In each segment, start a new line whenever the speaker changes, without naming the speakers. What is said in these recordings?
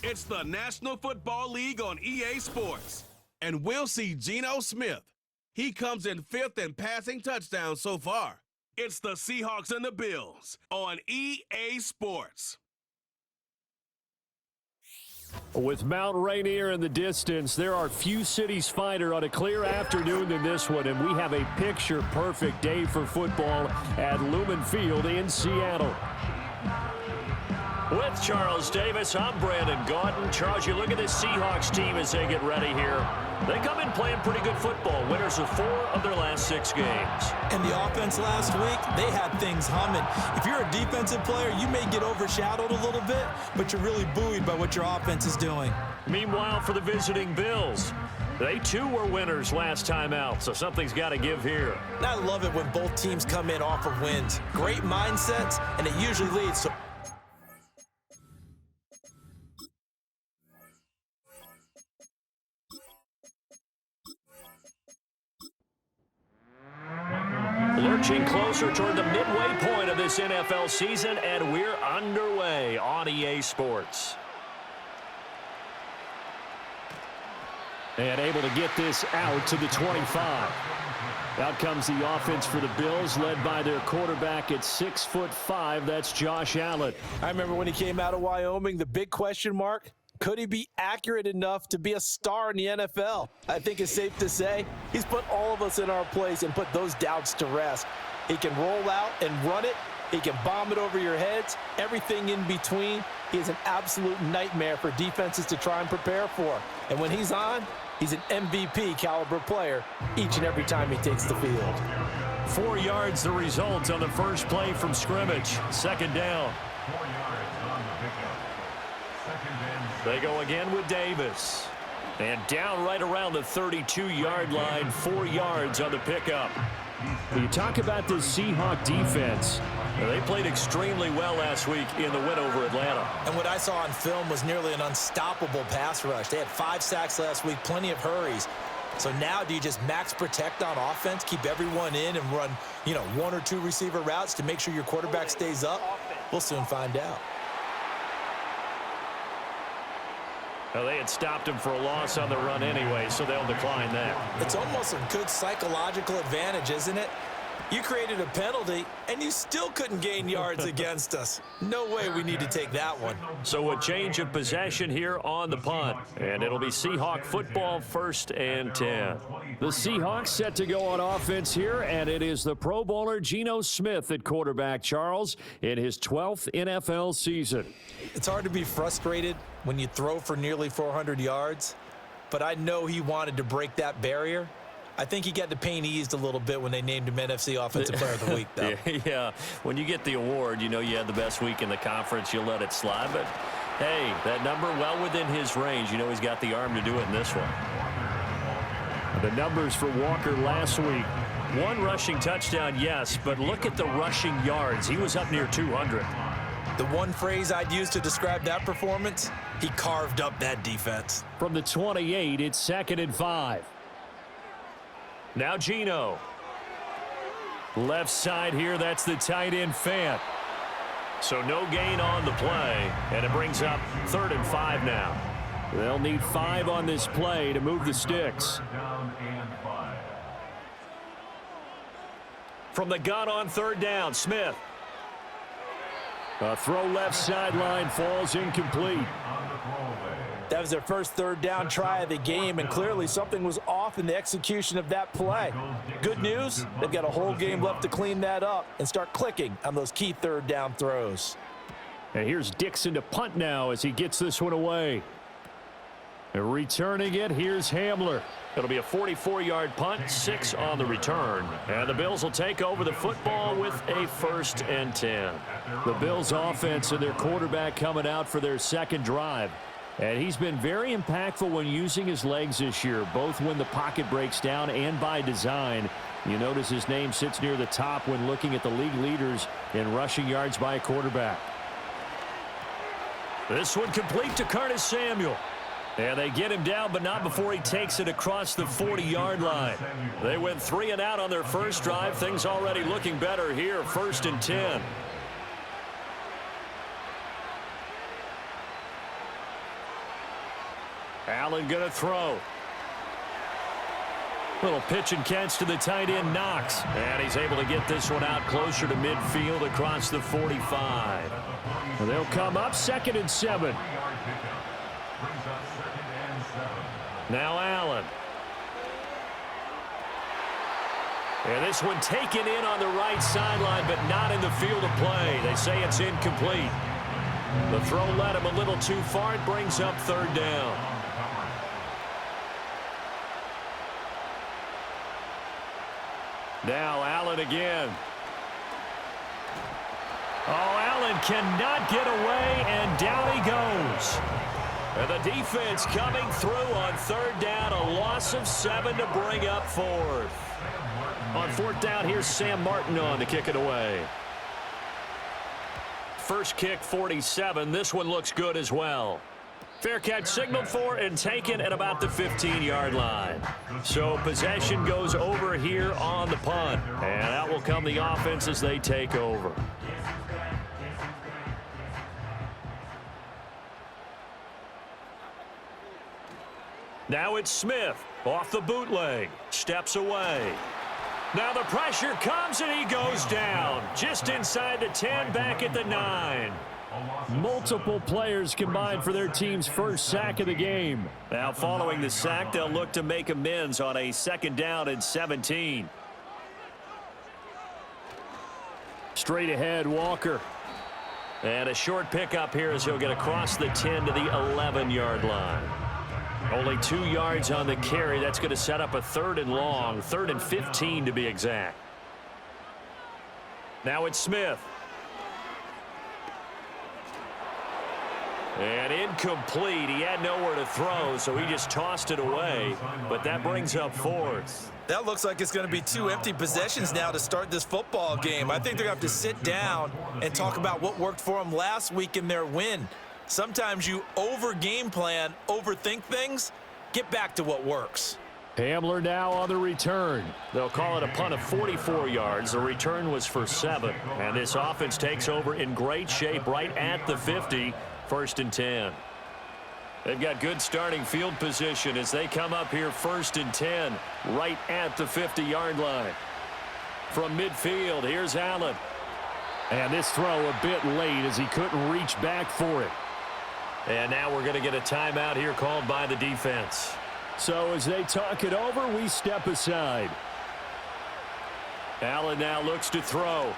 It's the National Football League on EA Sports. And we'll see Geno Smith. He comes in 5th in passing touchdowns so far. It's the Seahawks and the Bills on EA Sports.
With Mount Rainier in the distance, there are few cities finer on a clear afternoon than this one, and we have a picture-perfect day for football at Lumen Field in Seattle. With Charles Davis, I'm Brandon Gaudin. Charles, you look at this Seahawks team as they get ready here. They come in playing pretty good football. Winners of 4 of their last 6 games.
And the offense last week, they had things humming. If you're a defensive player, you may get overshadowed a little bit, but you're really buoyed by what your offense is doing.
Meanwhile, for the visiting Bills, they too were winners last time out, so something's got to give here.
And I love it when both teams come in off of wins. Great mindsets, and it usually leads to
lurching closer toward the midway point of this NFL season, and we're underway on EA Sports. And able to get this out to the 25. Out comes the offense for the Bills, led by their quarterback at 6'5". That's Josh Allen.
I remember when he came out of Wyoming, the big question mark, could he be accurate enough to be a star in the NFL? I think it's safe to say he's put all of us in our place and put those doubts to rest. He can roll out and run it. He can bomb it over your heads. Everything in between. He is an absolute nightmare for defenses to try and prepare for. And when he's on, he's an MVP caliber player each and every time he takes the field.
4 yards the result on the first play from scrimmage. 2nd down. They go again with Davis. And down right around the 32-yard line, 4 yards on the pickup. You talk about this Seahawk defense. They played extremely well last week in the win over Atlanta.
And what I saw on film was nearly an unstoppable pass rush. They had 5 sacks last week, plenty of hurries. So now do you just max protect on offense, keep everyone in and run, 1 or 2 receiver routes to make sure your quarterback stays up? We'll soon find out.
Well, they had stopped him for a loss on the run anyway, so they'll decline that.
It's almost a good psychological advantage, isn't it? You created a penalty, and you still couldn't gain yards against us. No way we need to take that one.
So a change of possession here on the punt, and it'll be Seahawk football, 1st and 10. The Seahawks set to go on offense here, and it is the Pro Bowler Geno Smith at quarterback, Charles, in his 12th NFL season.
It's hard to be frustrated when you throw for nearly 400 yards, but I know he wanted to break that barrier. I think he got the pain eased a little bit when they named him NFC Offensive Player of the Week, though.
Yeah, when you get the award, you had the best week in the conference, you'll let it slide. But, hey, that number well within his range. He's got the arm to do it in this one. The numbers for Walker last week. 1 rushing touchdown, yes, but look at the rushing yards. He was up near 200.
The one phrase I'd use to describe that performance, he carved up that defense.
From the 28, it's 2nd and 5. Now Geno. Left side here, that's the tight end Fant. So no gain on the play, and it brings up 3rd and 5 now. They'll need 5 on this play to move the sticks. From the gun on 3rd down, Smith. A throw left sideline falls incomplete.
That was their first 3rd down try of the game, and clearly something was off in the execution of that play. Good news, they've got a whole game left to clean that up and start clicking on those key 3rd down throws.
And here's Dixon to punt now as he gets this one away. And returning it, here's Hamler. It'll be a 44-yard punt, 6 on the return. And the Bills will take over the football with a 1st and 10. The Bills offense and their quarterback coming out for their 2nd drive. And he's been very impactful when using his legs this year, both when the pocket breaks down and by design. You notice his name sits near the top when looking at the league leaders in rushing yards by a quarterback. This one complete to Curtis Samuel. And they get him down, but not before he takes it across the 40-yard line. They went 3 and out on their first drive. Things already looking better here, 1st and 10. Allen going to throw. Little pitch and catch to the tight end, Knox. And he's able to get this one out closer to midfield across the 45. And they'll come up 2nd and 7. Now Allen. And this one taken in on the right sideline, but not in the field of play. They say it's incomplete. The throw led him a little too far. It brings up 3rd down. Now Allen again. Oh, Allen cannot get away, and down he goes. And the defense coming through on 3rd down, a loss of 7 to bring up 4th. On 4th down, here's Sam Martin on to kick it away. First kick, 47. This one looks good as well. Fair catch signaled for and taken at about the 15-yard line. So possession goes over here on the punt. And out will come the offense as they take over. Now it's Smith off the bootleg. Steps away. Now the pressure comes and he goes down. Just inside the 10, back at the 9. Multiple players combined for their team's first sack of the game. Now following the sack, they'll look to make amends on a 2nd down and 17. Straight ahead, Walker. And a short pickup here as he'll get across the 10 to the 11-yard line. Only 2 yards on the carry. That's going to set up a 3rd and long, 3rd and 15 to be exact. Now it's Smith. And incomplete. He had nowhere to throw, so he just tossed it away. But that brings up 4th.
That looks like it's going to be 2 empty possessions now to start this football game. I think they're going to have to sit down and talk about what worked for them last week in their win. Sometimes you over-game plan, overthink things. Get back to what works.
Hamler now on the return. They'll call it a punt of 44 yards. The return was for 7. And this offense takes over in great shape right at the 50. 1st and 10. They've got good starting field position as they come up here 1st and 10 right at the 50-yard line. From midfield, here's Allen. And this throw a bit late as he couldn't reach back for it. And now we're going to get a timeout here called by the defense. So as they talk it over, we step aside. Allen now looks to throw.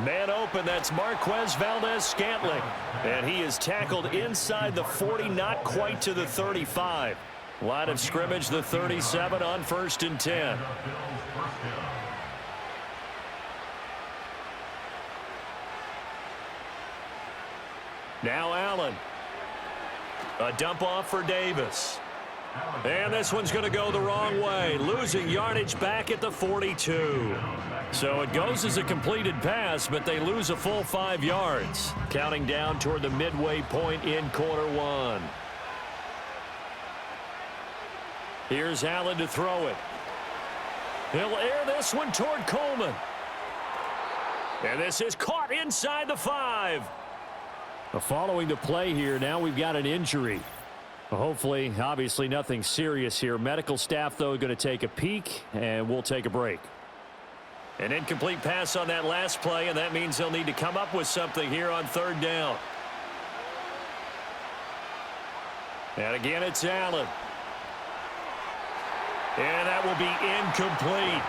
Man open, that's Marquez Valdez-Scantling. And he is tackled inside the 40, not quite to the 35. Line of scrimmage, the 37 on 1st and 10. Now Allen. A dump off for Davis. And this one's going to go the wrong way. Losing yardage back at the 42. So it goes as a completed pass, but they lose a full 5 yards. Counting down toward the midway point in quarter 1. Here's Allen to throw it. He'll air this one toward Coleman. And this is caught inside the 5. Following the play here, now we've got an injury. Hopefully, obviously nothing serious here. Medical staff, though, going to take a peek, and we'll take a break. An incomplete pass on that last play, and that means they'll need to come up with something here on 3rd down. And again, it's Allen. And that will be incomplete.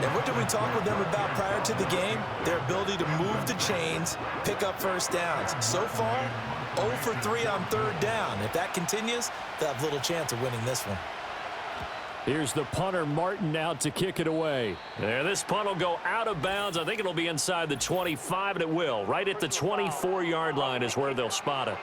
And what did we talk with them about prior to the game? Their ability to move the chains, pick up first downs. So far, 0 for 3 on 3rd down. If that continues, they'll have little chance of winning this one.
Here's the punter, Martin, out to kick it away. And this punt will go out of bounds. I think it'll be inside the 25, and it will. Right at the 24-yard line is where they'll spot it.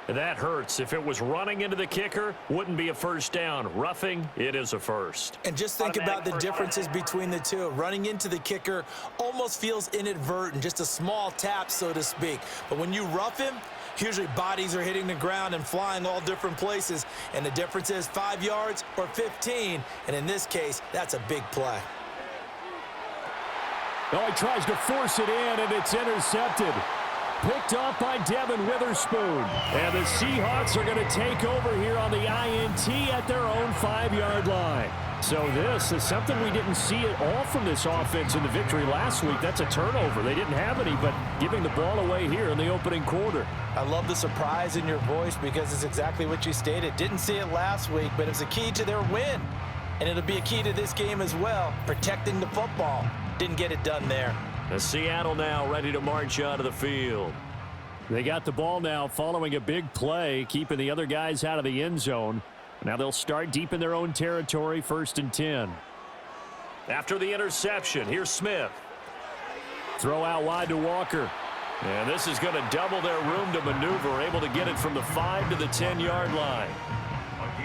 That hurts. If it was running into the kicker, wouldn't be a first down. Roughing, it is a first.
And just think about the differences between the two. Running into the kicker almost feels inadvertent, just a small tap, so to speak. But when you rough him, usually bodies are hitting the ground and flying all different places. And the difference is 5 yards or 15. And in this case, that's a big play.
Oh, he tries to force it in, and it's intercepted. Picked off by Devin Witherspoon. And the Seahawks are going to take over here on the INT at their own 5-yard line. So this is something we didn't see at all from this offense in the victory last week. That's a turnover. They didn't have any, but giving the ball away here in the opening quarter.
I love the surprise in your voice because it's exactly what you stated. Didn't see it last week, but it's a key to their win. And it'll be a key to this game as well, protecting the football. Didn't get it done there.
The Seattle now ready to march onto the field. They got the ball now following a big play, keeping the other guys out of the end zone. Now they'll start deep in their own territory, 1st and 10. After the interception, here's Smith. Throw out wide to Walker. And this is going to double their room to maneuver, able to get it from the 5 to the 10-yard line.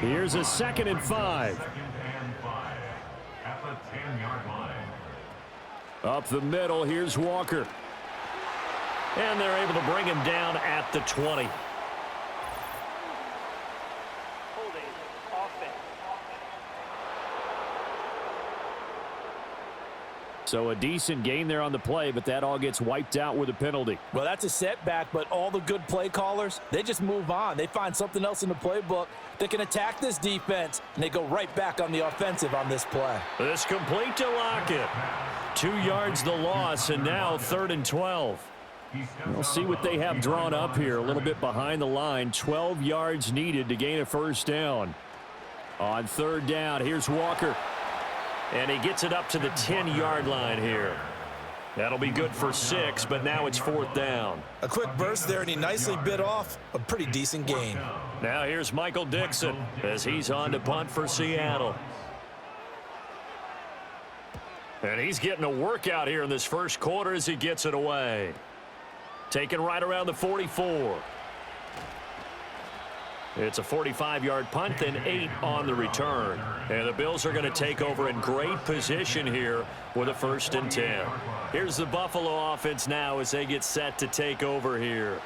Here's a 2nd and 5. Up the middle, here's Walker. And they're able to bring him down at the 20. So a decent gain there on the play, but that all gets wiped out with a penalty.
Well, that's a setback, but all the good play callers, they just move on. They find something else in the playbook that can attack this defense, and they go right back on the offensive on this play.
This complete to Lockett. 2 yards the loss, and now 3rd and 12. We'll see what they have drawn up here. A little bit behind the line. 12 yards needed to gain a 1st down. On 3rd down, here's Walker. And he gets it up to the 10-yard line here. That'll be good for 6, but now it's 4th down.
A quick burst there, and he nicely bit off a pretty decent gain.
Now here's Michael Dixon as he's on to punt for Seattle. And he's getting a workout here in this 1st quarter as he gets it away. Taken right around the 44. It's a 45-yard punt, then 8 on the return. And the Bills are going to take over in great position here with a 1st and 10. Here's the Buffalo offense now as they get set to take over here.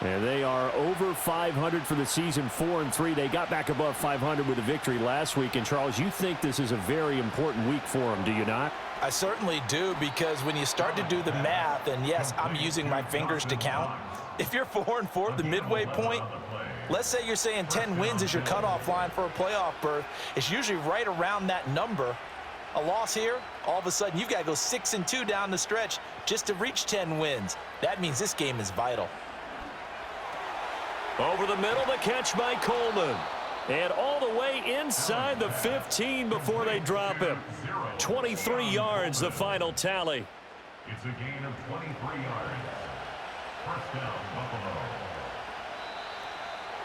And they are over 500 for the season, 4-3. They got back above 500 with a victory last week. And, Charles, you think this is a very important week for them, do you not?
I certainly do, because when you start to do the math, and yes, I'm using my fingers to count. If you're 4-4 at the midway point, let's say you're saying 10 wins is your cutoff line for a playoff berth. It's usually right around that number. A loss here, all of a sudden you've got to go 6-2 down the stretch just to reach 10 wins. That means this game is vital.
Over the middle, the catch by Coleman. And all the way inside the 15 before they drop him. 23 yards, the final tally.
It's a gain of 23 yards. 1st down, Buffalo.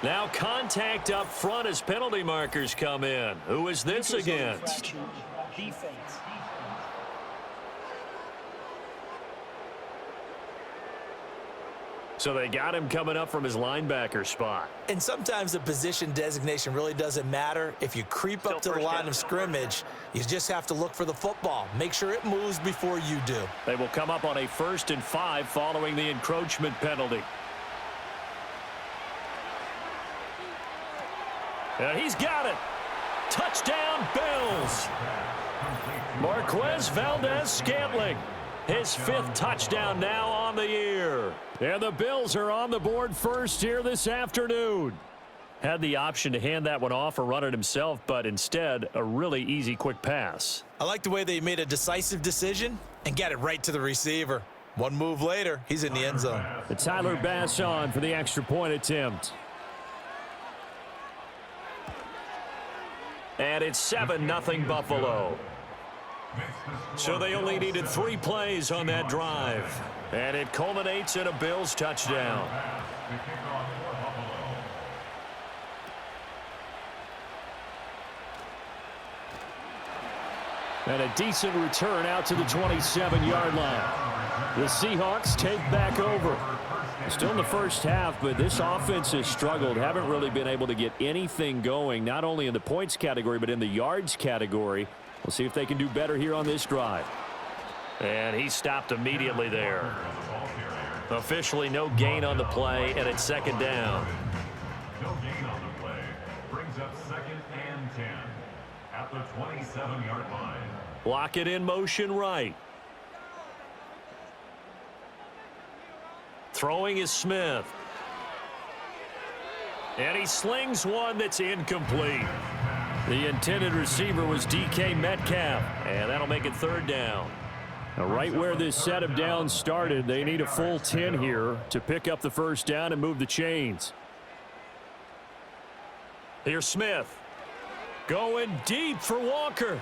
Now contact up front as penalty markers come in. Who is this against?
Defense.
So they got him coming up from his linebacker spot.
And sometimes the position designation really doesn't matter. If you creep up to the line of scrimmage, you just have to look for the football. Make sure it moves before you do.
They will come up on a 1st and 5 following the encroachment penalty. And he's got it. Touchdown, Bills. Marquez Valdez-Scantling. His 5th touchdown now on the year. And the Bills are on the board first here this afternoon. Had the option to hand that one off or run it himself, but instead, a really easy quick pass.
I like the way they made a decisive decision and got it right to the receiver. One move later, he's in the end zone.
It's Tyler Bass on for the extra point attempt. And it's 7-0 Buffalo. So they only needed 3 plays on that drive. And it culminates in a Bills touchdown. And a decent return out to the 27-yard line. The Seahawks take back over. Still in the 1st half, but this offense has struggled. Haven't really been able to get anything going, not only in the points category, but in the yards category. We'll see if they can do better here on this drive. And he stopped immediately there. Officially no gain on the play, and it's 2nd down.
No gain on the play. Brings up 2nd and 10 at the 27-yard line.
Block it in motion right. Throwing is Smith. And he slings one that's incomplete. The intended receiver was DK Metcalf, and that'll make it third down. Now, right where this set of downs started, they need a full 10 here to pick up the first down and move the chains. Here's Smith. Going deep for Walker.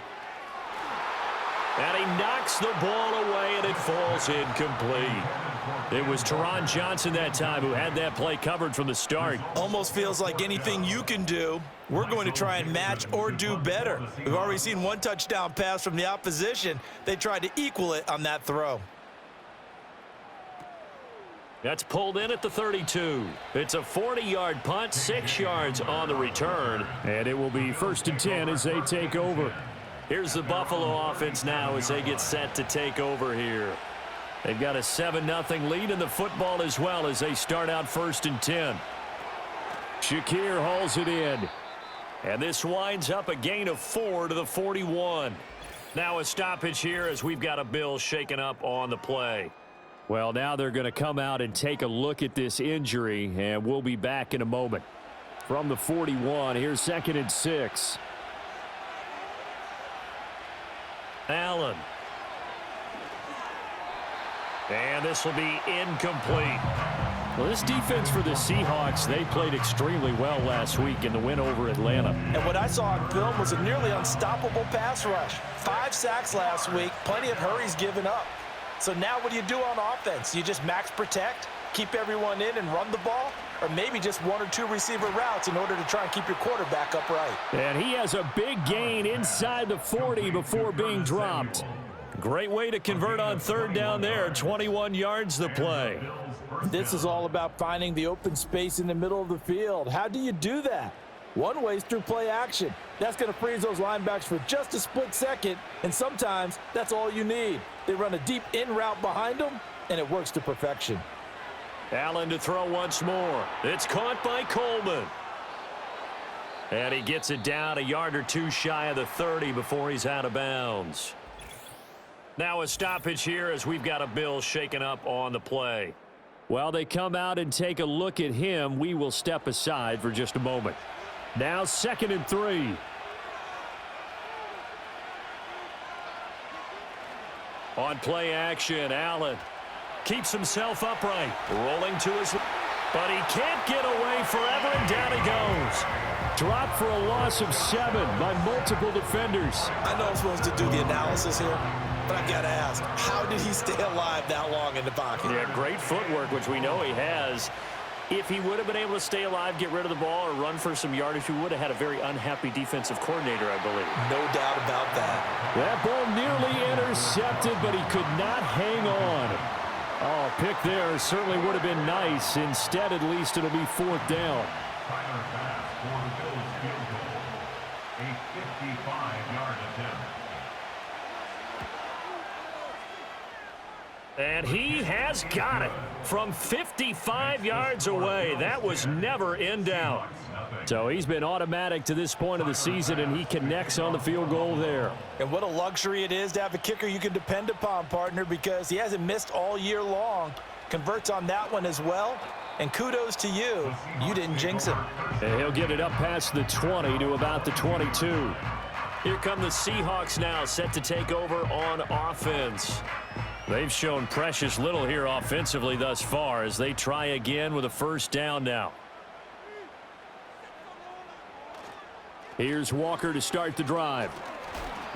And he knocks the ball away, and it falls incomplete. It was Teron Johnson that time who had that play covered from the start.
Almost feels like anything you can do, we're going to try and match or do better. We've already seen one touchdown pass from the opposition. They tried to equal it on that throw.
That's pulled in at the 32. It's a 40-yard punt, 6 yards on the return. And it will be 1st and 10 as they take over. Here's the Buffalo offense now as they get set to take over here. They've got a 7-0 lead in the football as well as they start out 1st and 10. Shakir hauls it in. And this winds up a gain of 4 to the 41. Now a stoppage here as we've got a Bill shaken up on the play. Well, now they're going to come out and take a look at this injury, and we'll be back in a moment. From the 41, here's 2nd and 6. Allen. And this will be incomplete. Well, this defense for the Seahawks, they played extremely well last week in the win over Atlanta.
And what I saw on film was a nearly unstoppable pass rush. 5 sacks last week, plenty of hurries given up. So now what do you do on offense? You just max protect, keep everyone in and run the ball, or maybe just 1 or 2 receiver routes in order to try and keep your quarterback upright.
And he has a big gain inside the 40 before being dropped. Great way to convert on 3rd down there. 21 yards the play.
This is all about finding the open space in the middle of the field. How do you do that? One way is through play action. That's going to freeze those linebackers for just a split second, and sometimes that's all you need. They run a deep in route behind them, and it works to perfection.
Allen to throw once more. It's caught by Coleman. And he gets it down a yard or 2 shy of the 30 before he's out of bounds. Now a stoppage here as we've got a Bill shaken up on the play. While they come out and take a look at him, we will step aside for just a moment. Now 2nd and 3. On play action, Allen keeps himself upright, rolling to his, but he can't get away forever, and down he goes. Dropped for a loss of 7 by multiple defenders.
I know I'm supposed to do the analysis here, but I've got to ask, how did he stay alive that long in the pocket?
Yeah, great footwork, which we know he has. If he would have been able to stay alive, get rid of the ball, or run for some yardage, he would have had a very unhappy defensive coordinator, I believe.
No doubt about that.
That ball nearly intercepted, but he could not hang on. Oh, pick there certainly would have been nice. Instead, at least it'll be 4th down.
Final pass for the Bills field goal. A 55-yard attempt.
And he has got it from 55 yards away. That was never in doubt. So he's been automatic to this point of the season, and he connects on the field goal there.
And what a luxury it is to have a kicker you can depend upon, partner, because he hasn't missed all year long. Converts on that one as well. And kudos to you. You didn't jinx him.
And he'll get it up past the 20 to about the 22. Here come the Seahawks now, set to take over on offense. They've shown precious little here offensively thus far as they try again with a 1st down now. Here's Walker to start the drive.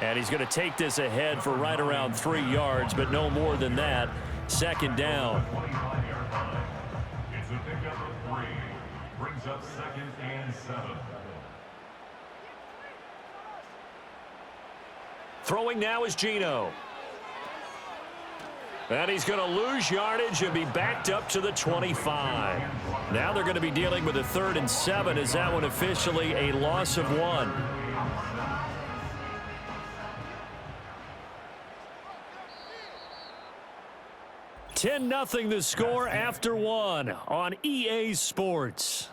And he's going to take this ahead for right around 3 yards, but no more than that. 2nd down.
25-yard line. It's a pickup of 3. Brings up 2nd and 7.
Throwing now is Geno. And he's going to lose yardage and be backed up to the 25. Now they're going to be dealing with a 3rd and 7. Is that one officially a loss of 1? (10-0) the score after 1 on EA Sports.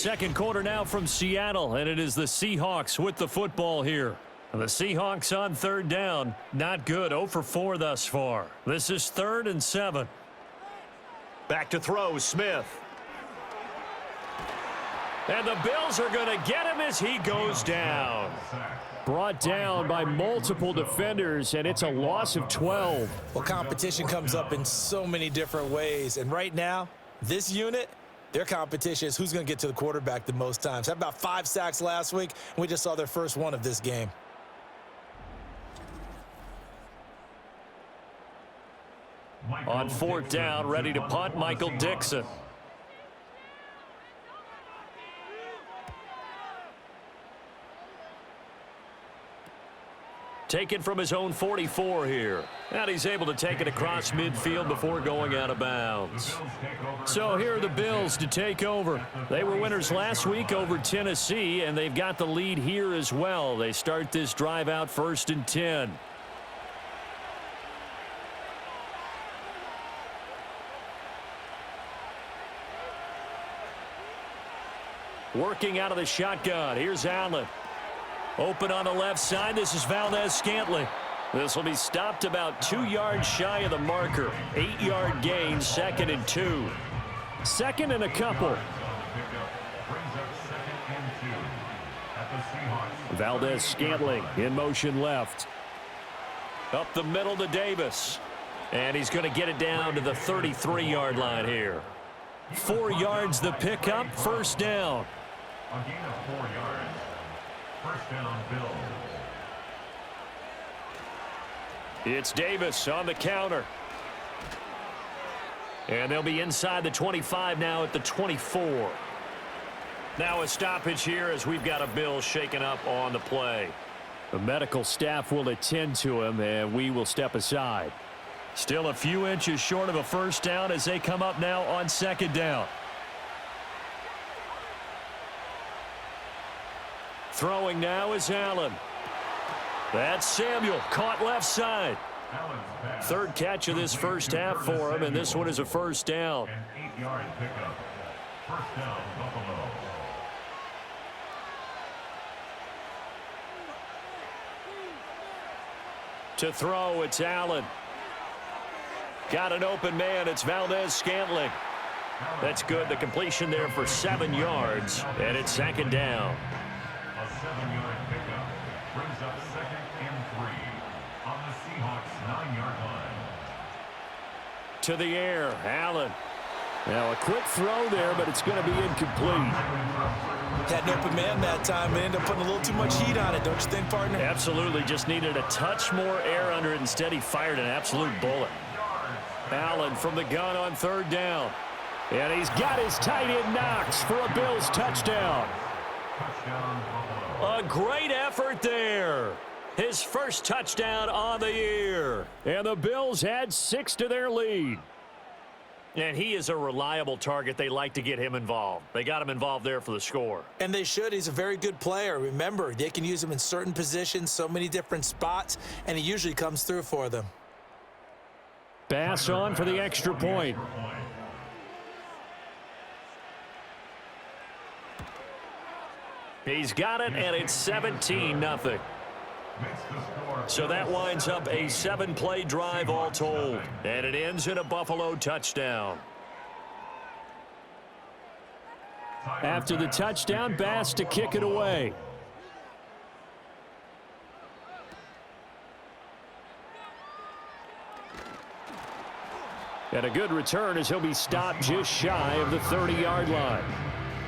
second quarter now from Seattle, and it is the Seahawks with the football here. The Seahawks on third down. Not good. 0 for 4 thus far. This is 3rd and 7. Back to throw, Smith. And the Bills are going to get him as he goes down. Brought down by multiple defenders, and it's a loss of 12.
Well, competition comes up in so many different ways. And right now, this unit, their competition is who's going to get to the quarterback the most times. Had about 5 sacks last week, and we just saw their first one of this game.
On 4th down, ready to punt, Michael Dixon. Taken from his own 44 here. And he's able to take it across midfield before going out of bounds. So here are the Bills to take over. They were winners last week over Tennessee, and they've got the lead here as well. They start this drive out 1st and 10. Working out of the shotgun. Here's Allen. Open on the left side. This is Valdez-Scantling. This will be stopped about 2 yards shy of the marker. 8-yard gain, 2nd and 2. 2nd and a couple. Valdez-Scantling in motion left. Up the middle to Davis. And he's going to get it down to the 33-yard line here. 4 yards the pickup, 1st down.
A gain of 4 yards. 1st down, Bills.
It's Davis on the counter. And they'll be inside the 25 now at the 24. Now a stoppage here as we've got a Bills shaken up on the play. The medical staff will attend to him, and we will step aside. Still a few inches short of a 1st down as they come up now on 2nd down. Throwing now is Allen. That's Samuel, caught left side. 3rd catch of this 1st half for him, and this one is a 1st down.
An 8-yard pickup. 1st down, Buffalo.
To throw, it's Allen. Got an open man, it's Valdez-Scantling. That's good, the completion there for 7 yards, and it's 2nd down.
A 7-yard pickup brings up 2nd and 3 on the Seahawks 9-yard line.
To the air, Allen. Now a quick throw there, but it's going to be incomplete.
Had an open man that time, but ended up putting a little too much heat on it, don't you think, partner?
Absolutely, just needed a touch more air under it. Instead, he fired an absolute bullet. Allen from the gun on 3rd down. And he's got his tight end Knox for a Bills touchdown. A great effort there. His first touchdown on the year. And the Bills add 6 to their lead. And he is a reliable target. They like to get him involved. They got him involved there for the score.
And they should. He's a very good player. Remember, they can use him in certain positions, so many different spots, and he usually comes through for them.
Pass on for the extra point. He's got it, and it's 17-0. So that winds up a 7-play drive all told, and it ends in a Buffalo touchdown. After the touchdown, Bass to kick it away. And a good return as he'll be stopped just shy of the 30-yard line.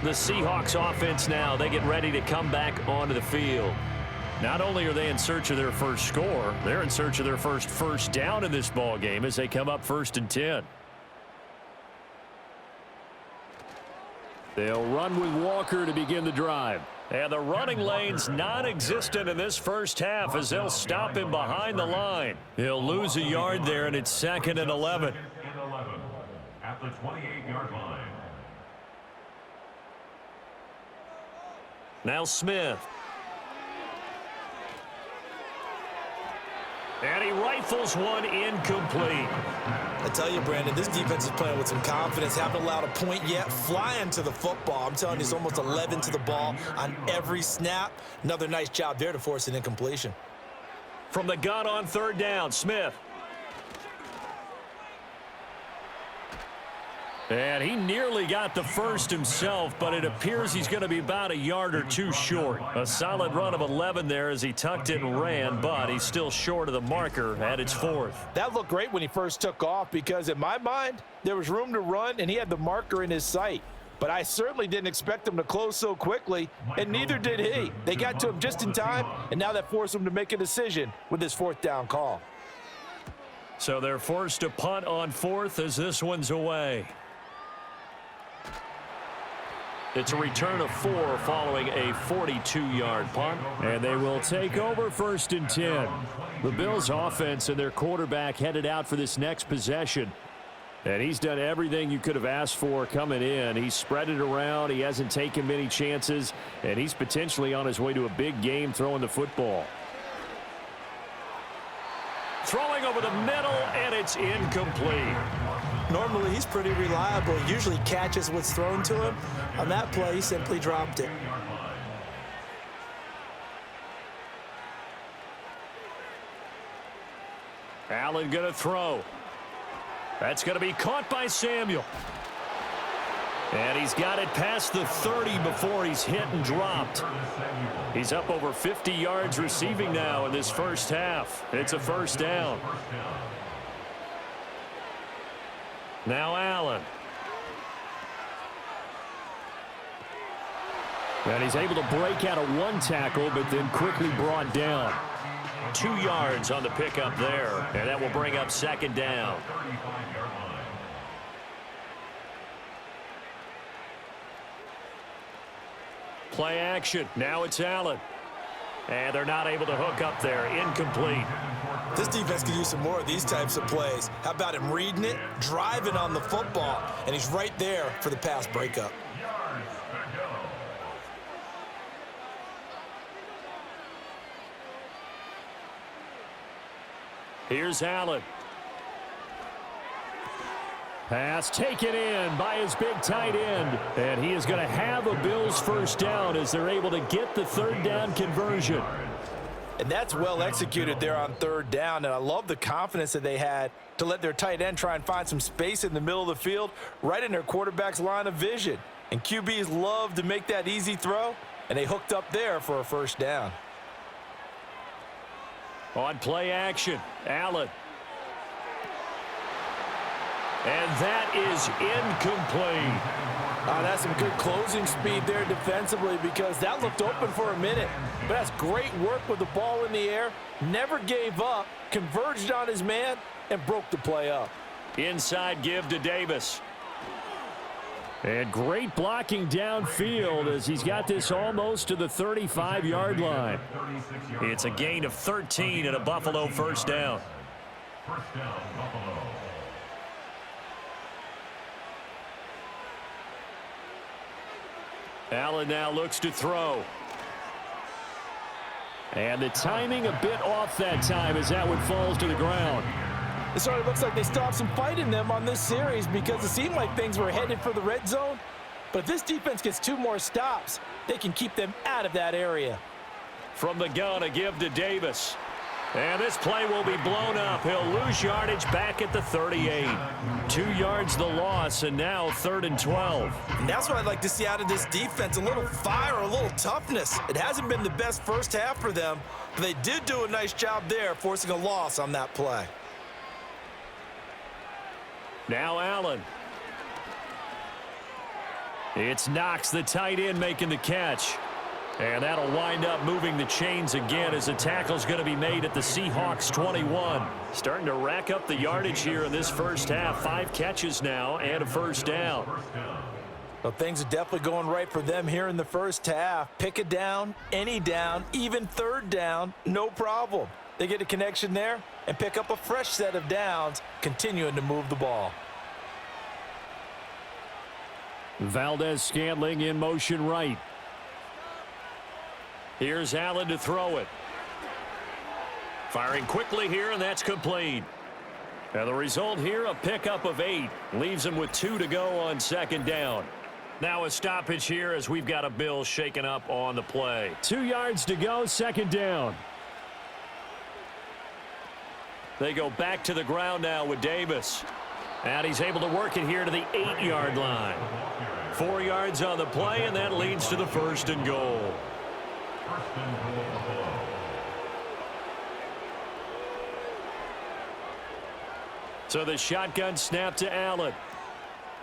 The Seahawks offense now, they get ready to come back onto the field. Not only are they in search of their first score, they're in search of their first down in this ball game as they come up 1st and 10. They'll run with Walker to begin the drive. And the running lane's non-existent in this first half as they'll stop him behind the line. He'll lose a yard there, and it's 2nd and 11.
At the 28-yard line.
Now Smith. And he rifles one incomplete.
I tell you, Brandon, this defense is playing with some confidence. Haven't allowed a point yet. Flying to the football. I'm telling you, it's almost 11 to the ball on every snap. Another nice job there to force an incompletion.
From the gun on third down, Smith. And he nearly got the first himself, but it appears he's going to be about a yard or two short. A solid run of 11 there as he tucked it and ran, but he's still short of the marker at its fourth.
That looked great when he first took off because, in my mind, there was room to run, and he had the marker in his sight. But I certainly didn't expect him to close so quickly, and neither did he. They got to him just in time, and now that forced him to make a decision with his fourth down call.
So they're forced to punt on fourth as this one's away. It's a return of 4 following a 42-yard punt. And they will take over 1st and 10. The Bills' offense and their quarterback headed out for this next possession. And he's done everything you could have asked for coming in. He's spread it around. He hasn't taken many chances. And he's potentially on his way to a big game throwing the football. Throwing over the middle, and it's incomplete.
Normally, he's pretty reliable. Usually catches what's thrown to him. On that play, he simply dropped it.
Allen going to throw. That's going to be caught by Samuel. And he's got it past the 30 before he's hit and dropped. He's up over 50 yards receiving now in this first half. It's a first down. Now Allen. And he's able to break out of one tackle, but then quickly brought down. 2 yards on the pickup there, and that will bring up 2nd down. Play action. Now it's Allen. And they're not able to hook up there. Incomplete.
This defense could use some more of these types of plays. How about him reading it, driving on the football, and he's right there for the pass breakup.
Here's Allen. Pass taken in by his big tight end. And he is going to have a Bills first down as they're able to get the 3rd down conversion.
And that's well executed there on 3rd down. And I love the confidence that they had to let their tight end try and find some space in the middle of the field, right in their quarterback's line of vision. And QBs love to make that easy throw, and they hooked up there for a first down.
On play action, Allen. And that is incomplete.
That's some good closing speed there defensively because that looked open for a minute. But that's great work with the ball in the air. Never gave up, converged on his man, and broke the play up.
Inside give to Davis. And great blocking downfield as he's got this almost to the 35-yard line. It's a gain of 13 and a Buffalo first down.
First down, Buffalo.
Allen now looks to throw. And the timing a bit off that time as that one falls to the ground.
It sort of looks like they still have some fight in them on this series because it seemed like things were headed for the red zone. But if this defense gets 2 more stops, they can keep them out of that area.
From the gun, a give to Davis. And this play will be blown up. He'll lose yardage back at the 38. 2 yards the loss, and now 3rd and 12.
And that's what I'd like to see out of this defense, a little fire, a little toughness. It hasn't been the best first half for them, but they did do a nice job there, forcing a loss on that play.
Now Allen. It's Knox, the tight end, making the catch. And that'll wind up moving the chains again as the tackle's going to be made at the Seahawks 21. Starting to rack up the yardage here in this first half. 5 catches now and a first down.
Well, things are definitely going right for them here in the first half. Pick a down, any down, even 3rd down, no problem. They get a connection there and pick up a fresh set of downs, continuing to move the ball.
Valdez-Scantling in motion right. Here's Allen to throw it. Firing quickly here, and that's complete. And the result here, a pickup of 8. Leaves him with 2 to go on second down. Now a stoppage here as we've got a Bills shaken up on the play. 2 yards to go, second down. They go back to the ground now with Davis. And he's able to work it here to the 8-yard line. 4 yards on the play, and that leads to the first and goal.
First and goal.
So the shotgun snap to Allen.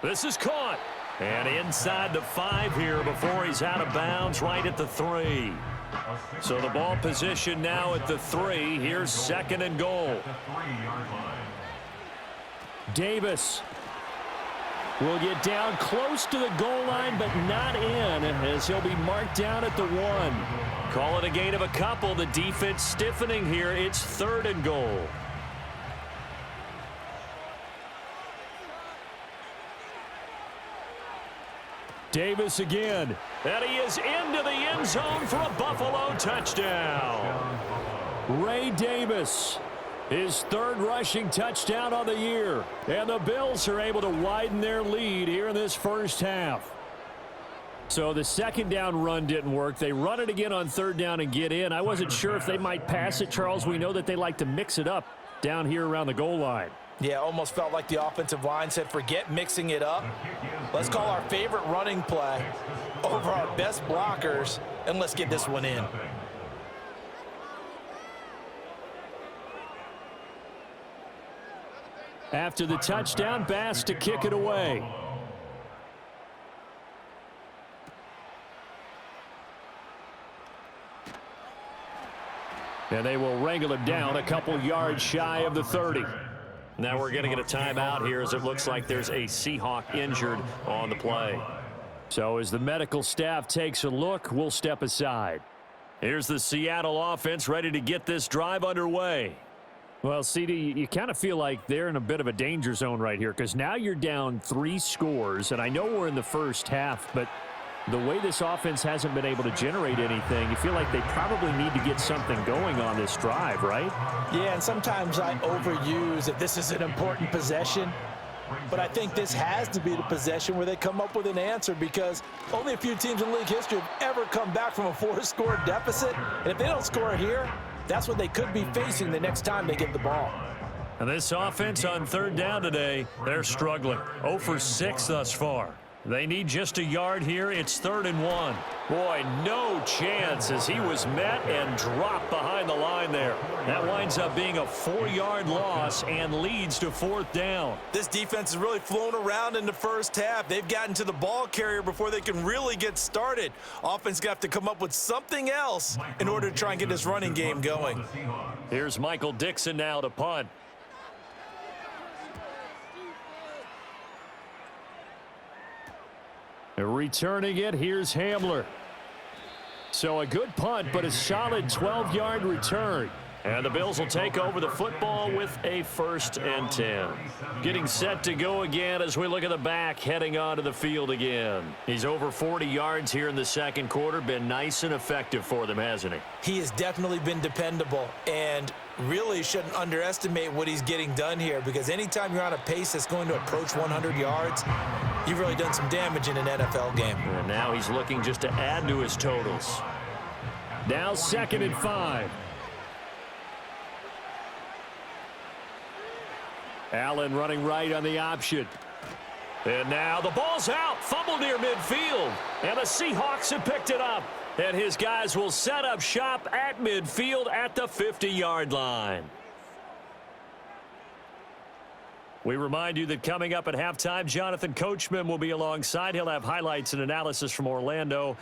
This is caught. And inside the 5 here before he's out of bounds right at the 3. So the ball position now at the 3. Here's second and goal. Davis will get down close to the goal line, but not in, as he'll be marked down at the 1. Call it a gain of a couple. The defense stiffening here. It's third and goal. Davis again. And he is into the end zone for a Buffalo touchdown. Ray Davis, his third rushing touchdown on the year. And the Bills are able to widen their lead here in this first half. So the second down run didn't work. They run it again on third down and get in. I wasn't sure if they might pass it, Charles. We know that they like to mix it up down here around the goal line.
Yeah, almost felt like the offensive line said, forget mixing it up. Let's call our favorite running play over our best blockers, and let's get this one in.
After the touchdown, Bass to kick it away. And they will wrangle it down a couple yards shy of the 30. Now we're going to get a timeout here as it looks like there's a Seahawk injured on the play. So as the medical staff takes a look, we'll step aside. Here's the Seattle offense ready to get this drive underway. Well, CD, you kind of feel like they're in a bit of a danger zone right here because now you're down 3 scores, and I know we're in the first half, but the way this offense hasn't been able to generate anything, you feel like they probably need to get something going on this drive, right?
Yeah, and sometimes I overuse that this is an important possession, but I think this has to be the possession where they come up with an answer because only a few teams in league history have ever come back from a 4-score deficit, and if they don't score here, that's what they could be facing the next time they get the ball.
And this offense on third down today, they're struggling. 0 for 6 thus far. They need just a yard here. It's 3rd and 1. Boy, no chance as he was met and dropped behind the line there. That winds up being a 4-yard loss and leads to 4th down.
This defense is really flown around in the first half. They've gotten to the ball carrier before they can really get started. Offense got to come up with something else in order to try and get this running game going.
Here's Michael Dixon now to punt. Returning it, here's Hamler. So a good punt, but a solid 12-yard return. And the Bills will take over the football with a 1st and 10. Getting set to go again as we look at the back, heading onto the field again. He's over 40 yards here in the second quarter. Been nice and effective for them, hasn't he?
He has definitely been dependable and really shouldn't underestimate what he's getting done here because anytime you're on a pace that's going to approach 100 yards, you've really done some damage in an NFL game.
And now he's looking just to add to his totals. Now 2nd and 5. Allen running right on the option. And now the ball's out. Fumble near midfield. And the Seahawks have picked it up. And his guys will set up shop at midfield at the 50-yard line. We remind you that coming up at halftime, Jonathan Coachman will be alongside. He'll have highlights and analysis from Orlando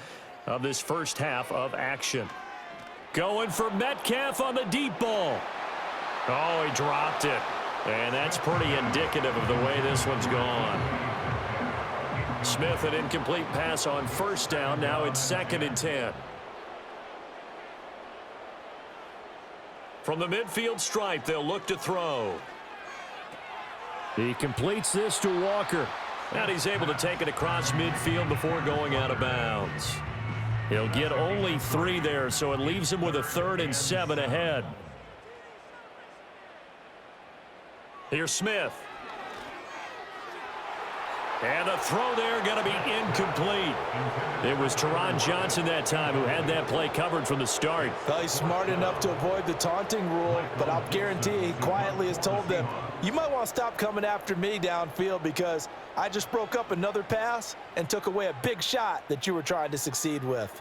of this first half of action. Going for Metcalf on the deep ball. Oh, he dropped it. And that's pretty indicative of the way this one's gone. Smith, an incomplete pass on 1st down. Now it's 2nd and 10. From the midfield stripe, they'll look to throw. He completes this to Walker. And he's able to take it across midfield before going out of bounds. He'll get only 3 there, so it leaves him with a 3rd and 7 ahead. Here's Smith. And the throw there going to be incomplete. It was Teron Johnson that time who had that play covered from the start.
Well, he's smart enough to avoid the taunting rule, but I'll guarantee he quietly has told them, you might want to stop coming after me downfield because I just broke up another pass and took away a big shot that you were trying to succeed with.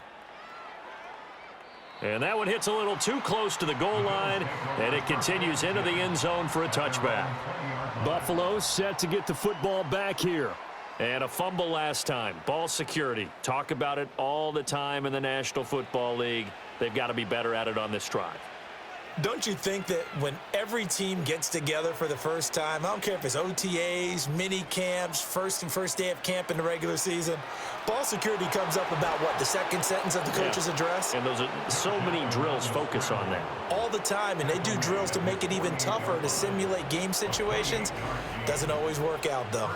And that one hits a little too close to the goal line, and it continues into the end zone for a touchback. Buffalo set to get the football back here. And a fumble last time. Ball security. Talk about it all the time in the National Football League. They've got to be better at it on this drive.
Don't you think that when every team gets together for the first time, I don't care if it's OTAs, mini camps, first day of camp in the regular season, ball security comes up about what, the second sentence of the coach's address?
And those are so many drills focus on that.
All the time, and they do drills to make it even tougher to simulate game situations. Doesn't always work out, though.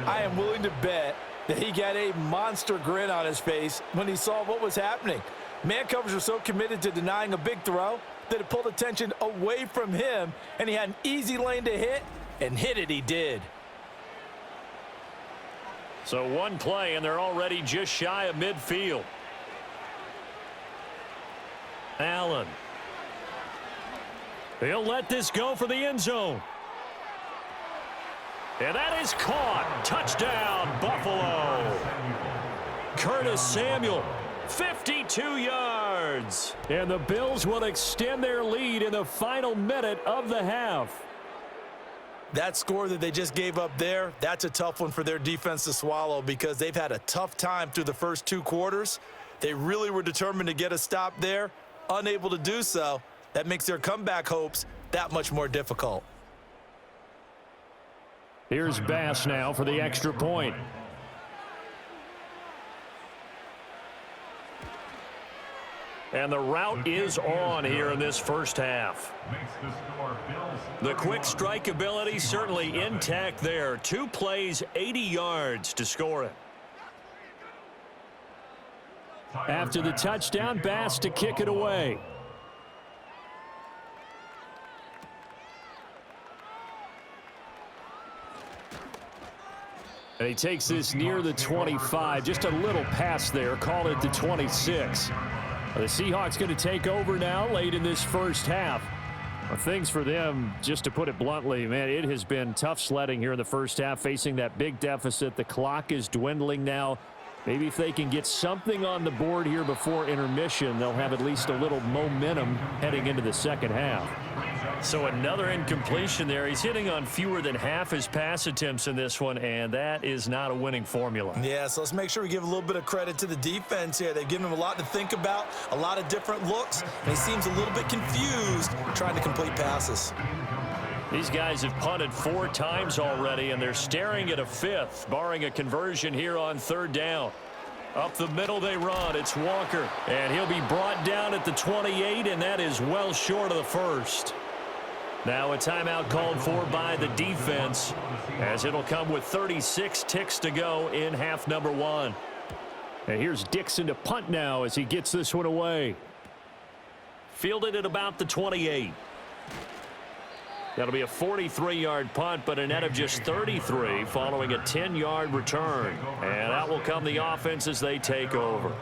I am willing to bet that he got a monster grin on his face when he saw what was happening. Man covers were so committed to denying a big throw that it pulled attention away from him, and he had an easy lane to hit, and hit it he did.
So one play, and they're already just shy of midfield. Allen. He'll let this go for the end zone. And that is caught. Touchdown, Buffalo. Curtis Samuel. 52 yards. And the Bills will extend their lead in the final minute of the half.
That score that they just gave up there, that's a tough one for their defense to swallow because they've had a tough time through the first two quarters. They really were determined to get a stop there, unable to do so. That makes their comeback hopes that much more difficult.
Here's Bass now for the extra point. And the route is on here in this first half. The quick strike ability certainly intact there. 2 plays, 80 yards to score it. After the touchdown, Bass to kick it away. And he takes this near the 25. Just a little pass there. Call it the 26. The Seahawks going to take over now late in this first half. Well, things for them, just to put it bluntly, man, it has been tough sledding here in the first half, facing that big deficit. The clock is dwindling now. Maybe if they can get something on the board here before intermission, they'll have at least a little momentum heading into the second half. So another incompletion there. He's hitting on fewer than half his pass attempts in this one, and that is not a winning formula.
Yeah, so let's make sure we give a little bit of credit to the defense here. They've given him a lot to think about, a lot of different looks, and he seems a little bit confused trying to complete passes.
These guys have punted 4 times already, and they're staring at a 5th, barring a conversion here on 3rd down. Up the middle they run. It's Walker, and he'll be brought down at the 28, and that is well short of the first. Now a timeout called for by the defense, as it'll come with 36 ticks to go in half number 1. And here's Dixon to punt now as he gets this one away. Fielded at about the 28. That'll be a 43-yard punt, but a net of just 33 following a 10-yard return. And out will come the offense as they take over.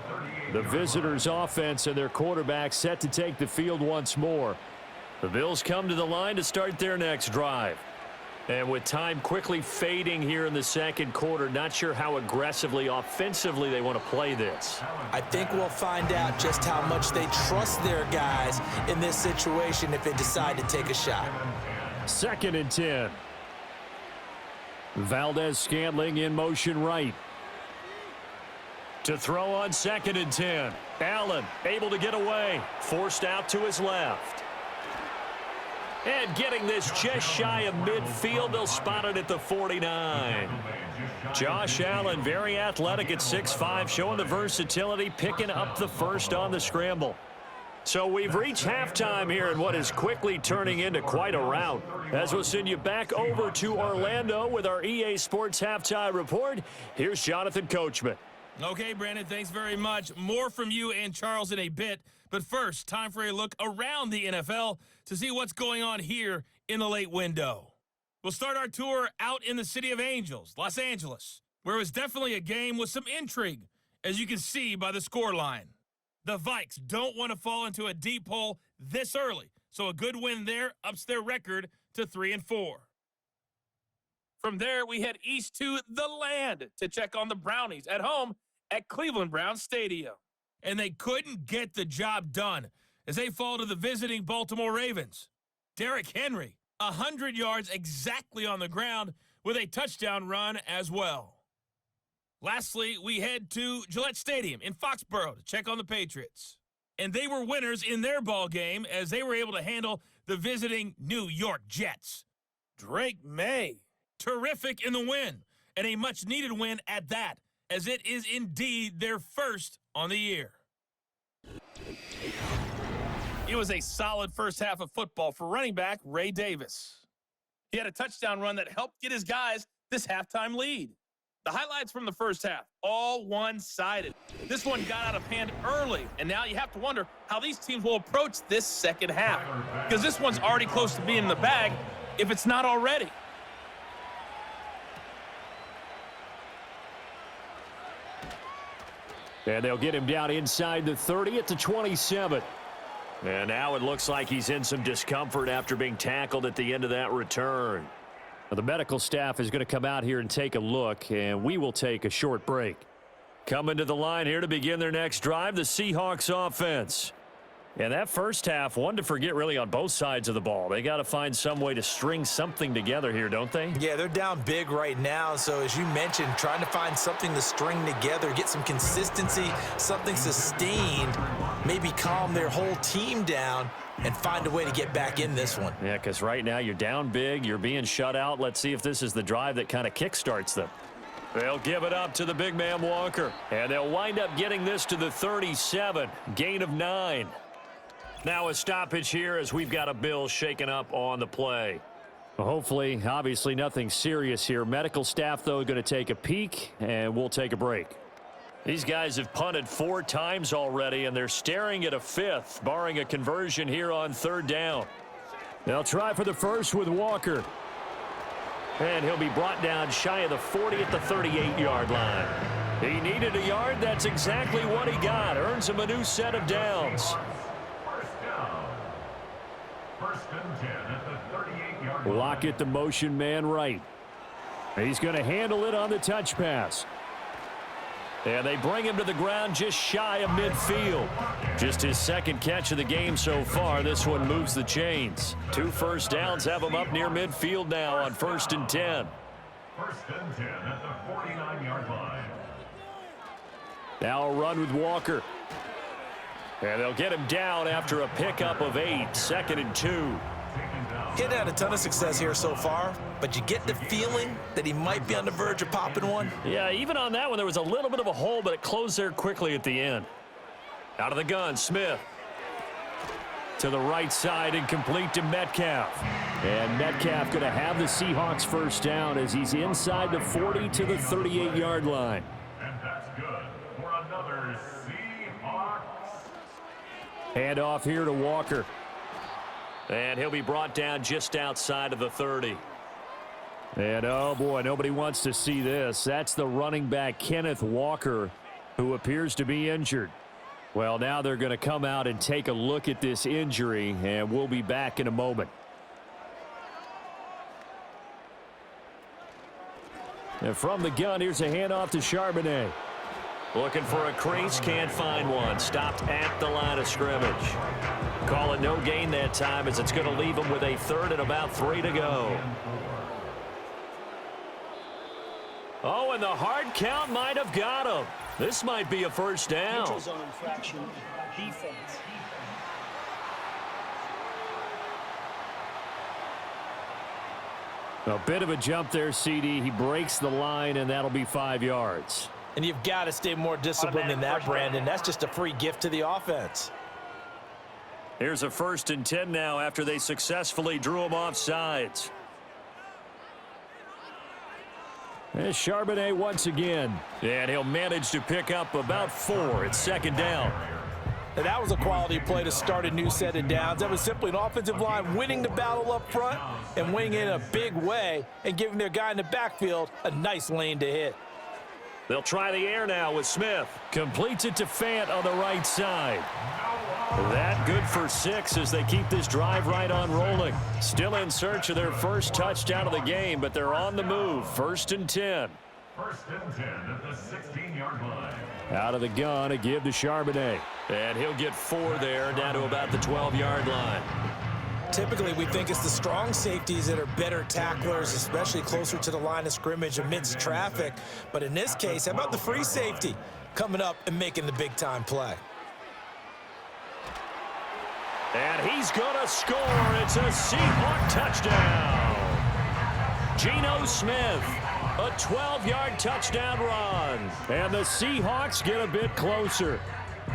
The visitors' offense and their quarterback set to take the field once more. The Bills come to the line to start their next drive. And with time quickly fading here in the second quarter, not sure how aggressively, offensively they want to play this.
I think we'll find out just how much they trust their guys in this situation if they decide to take a shot.
2nd and 10. Valdez-Scantling in motion right. To throw on 2nd and 10. Allen able to get away. Forced out to his left. And getting this just shy of midfield, they'll spot it at the 49. Josh Allen, very athletic at 6'5", showing the versatility, picking up the first on the scramble. So we've reached halftime here in what is quickly turning into quite a rout. As we'll send you back over to Orlando with our EA Sports Halftime Report, here's Jonathan Coachman.
Okay, Brandon, thanks very much. More from you and Charles in a bit. But first, time for a look around the NFL to see what's going on here in the late window. We'll start our tour out in the City of Angels, Los Angeles, where it was definitely a game with some intrigue, as you can see by the scoreline. The Vikes don't want to fall into a deep hole this early, so a good win there ups their record to 3-4. From there, we head east to the land to check on the Brownies at home at Cleveland Browns Stadium. And they couldn't get the job done as they fall to the visiting Baltimore Ravens. Derrick Henry, 100 yards exactly on the ground with a touchdown run as well. Lastly, we head to Gillette Stadium in Foxborough to check on the Patriots. And they were winners in their ball game as they were able to handle the visiting New York Jets. Drake May, terrific in the win, and a much-needed win at that, as it is indeed their first on the year. It was a solid first half of football for running back Ray Davis. He had a touchdown run that helped get his guys this halftime lead. The highlights from the first half, all one-sided. This one got out of hand early, and now you have to wonder how these teams will approach this second half, because this one's already close to being in the bag, if it's not already.
And they'll get him down inside the 30 at the 27. And now it looks like he's in some discomfort after being tackled at the end of that return. Well, the medical staff is going to come out here and take a look, and we will take a short break. Coming to the line here to begin their next drive, the Seahawks offense. And that first half, one to forget really on both sides of the ball. They got to find some way to string something together here, don't they?
Yeah, they're down big right now. So as you mentioned, trying to find something to string together, get some consistency, something sustained, maybe calm their whole team down and find a way to get back in this one.
Yeah, because right now you're down big, you're being shut out. Let's see if this is the drive that kind of kickstarts them. They'll give it up to the big man Walker. And they'll wind up getting this to the 37, gain of 9. Now a stoppage here as we've got a Bill shaken up on the play. Well, hopefully, obviously nothing serious here. Medical staff, though, going to take a peek, and we'll take a break. These guys have punted 4 times already, and they're staring at a 5th, barring a conversion here on 3rd down. They'll try for the first with Walker. And he'll be brought down shy of the 40 at the 38-yard line. He needed a yard. That's exactly what he got. Earns him a new set of downs.
First and 10 at the 38-yard line.
Lockett, the motion man right. He's going to handle it on the touch pass. And they bring him to the ground just shy of midfield. Just his second catch of the game so far. This one moves the chains. 2 first downs have him up near midfield now on 1st and 10.
First and 10 at the 49-yard line.
Now a run with Walker. And they'll get him down after a pickup of 8. 2nd and 2.
He had a ton of success here so far, but you get the feeling that he might be on the verge of popping one.
Yeah, even on that one, there was a little bit of a hole, but it closed there quickly at the end. Out of the gun, Smith. To the right side and complete to Metcalf. And Metcalf going to have the Seahawks first down as he's inside the 40 to the 38-yard line.
And that's good for another Seahawks.
Hand off here to Walker. And he'll be brought down just outside of the 30. And, oh, boy, nobody wants to see this. That's the running back, Kenneth Walker, who appears to be injured. Well, now they're going to come out and take a look at this injury, and we'll be back in a moment. And from the gun, here's a handoff to Charbonnet. Looking for a crease, can't find one. Stopped at the line of scrimmage. Call it no gain that time as it's going to leave him with a 3rd and about 3 to go. Oh, and the hard count might have got him. This might be a first down.
Neutral zone infraction, defense.
A bit of a jump there, CD. He breaks the line, and that'll be 5 yards.
And you've got to stay more disciplined than that, Brandon. That's just a free gift to the offense.
Here's a 1st and 10 now after they successfully drew him off sides. There's Charbonnet once again. And he'll manage to pick up about 4 at 2nd down.
Now, that was a quality play to start a new set of downs. That was simply an offensive line winning the battle up front and winning in a big way and giving their guy in the backfield a nice lane to hit.
They'll try the air now with Smith. Completes it to Fant on the right side. That good for 6 as they keep this drive right on rolling. Still in search of their first touchdown of the game, but they're on the move. 1st and 10.
1st and 10 at the 16-yard line.
Out of the gun, a give to Charbonnet. And he'll get 4 there, down to about the 12-yard line.
Typically, we think it's the strong safeties that are better tacklers, especially closer to the line of scrimmage amidst traffic. But in this case, how about the free safety coming up and making the big-time play?
And he's going to score. It's a Seahawk touchdown. Geno Smith, a 12-yard touchdown run. And the Seahawks get a bit closer.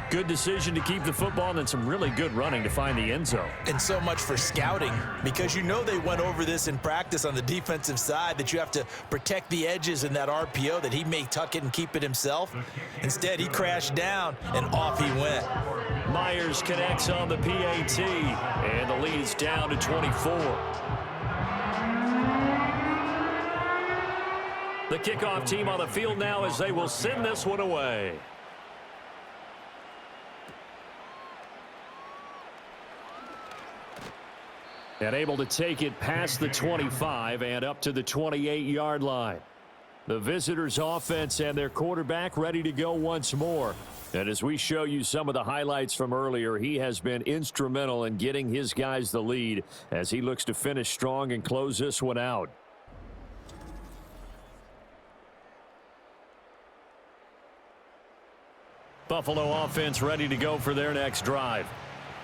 Good decision to keep the football and then some really good running to find the end zone.
And so much for scouting, because you know they went over this in practice on the defensive side, that you have to protect the edges in that RPO, that he may tuck it and keep it himself. Instead, he crashed down, and off he went.
Myers connects on the PAT, and the lead is down to 24. The kickoff team on the field now as they will send this one away. And able to take it past the 25 and up to the 28-yard line. The visitors' offense and their quarterback ready to go once more. And as we show you some of the highlights from earlier, he has been instrumental in getting his guys the lead as he looks to finish strong and close this one out. Buffalo offense ready to go for their next drive.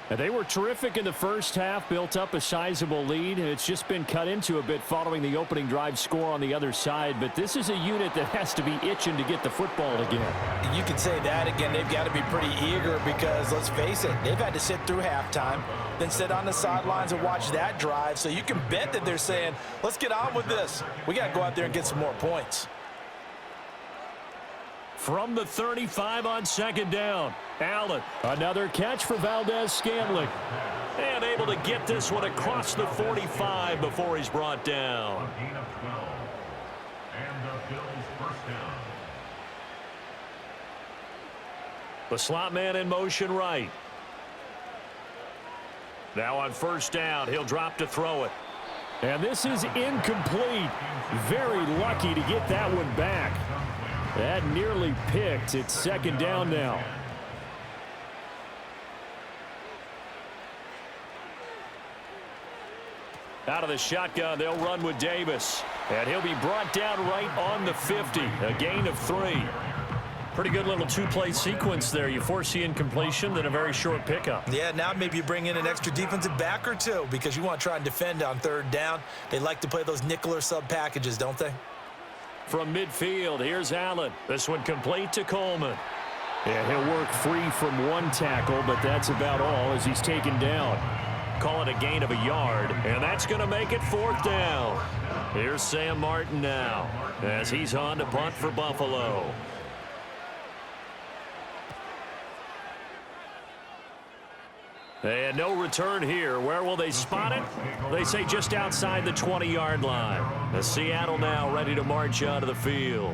And they were terrific in the first half, built up a sizable lead, and it's just been cut into a bit following the opening drive score on the other side. But this is a unit that has to be itching to get the football again.
You can say that again. They've got to be pretty eager because, let's face it, they've had to sit through halftime, then sit on the sidelines and watch that drive. So you can bet that they're saying, let's get on with this. We got to go out there and get some more points.
From the 35 on 2nd down, Allen. Another catch for Valdez-Scantling. And able to get this one across the 45 before he's brought down.
A gain of 12. And the Bills' first down.
The slot man in motion right. Now on 1st down, he'll drop to throw it. And this is incomplete. Very lucky to get that one back. That nearly picked. It's 2nd down now. Out of the shotgun, they'll run with Davis. And he'll be brought down right on the 50. A gain of 3. Pretty good little two-play sequence there. You force the incompletion, then a very short pickup.
Yeah, now maybe you bring in an extra defensive back or two because you want to try and defend on 3rd down. They like to play those nickel or sub packages, don't they?
From midfield, here's Allen. This one complete to Coleman. Yeah, he'll work free from one tackle, but that's about all as he's taken down. Call it a gain of a yard, and that's going to make it 4th down. Here's Sam Martin now as he's on to punt for Buffalo. And no return here. Where will they spot it? They say just outside the 20-yard line. The Seattle now ready to march onto the field.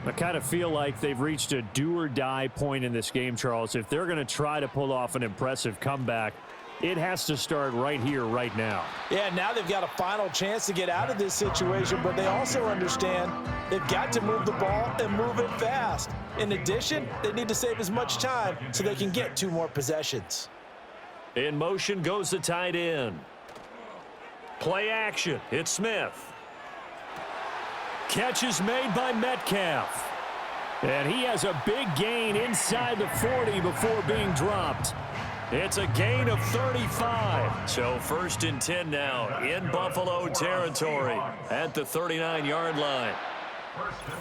I kind of feel like they've reached a do-or-die point in this game, Charles. If they're going to try to pull off an impressive comeback, it has to start right here, right now.
Yeah, now they've got a final chance to get out of this situation, but they also understand they've got to move the ball and move it fast. In addition, they need to save as much time so they can get 2 more possessions.
In motion goes the tight end. Play action. It's Smith. Catch is made by Metcalf. And he has a big gain inside the 40 before being dropped. It's a gain of 35. So 1st and 10 now in Buffalo territory at the 39-yard line.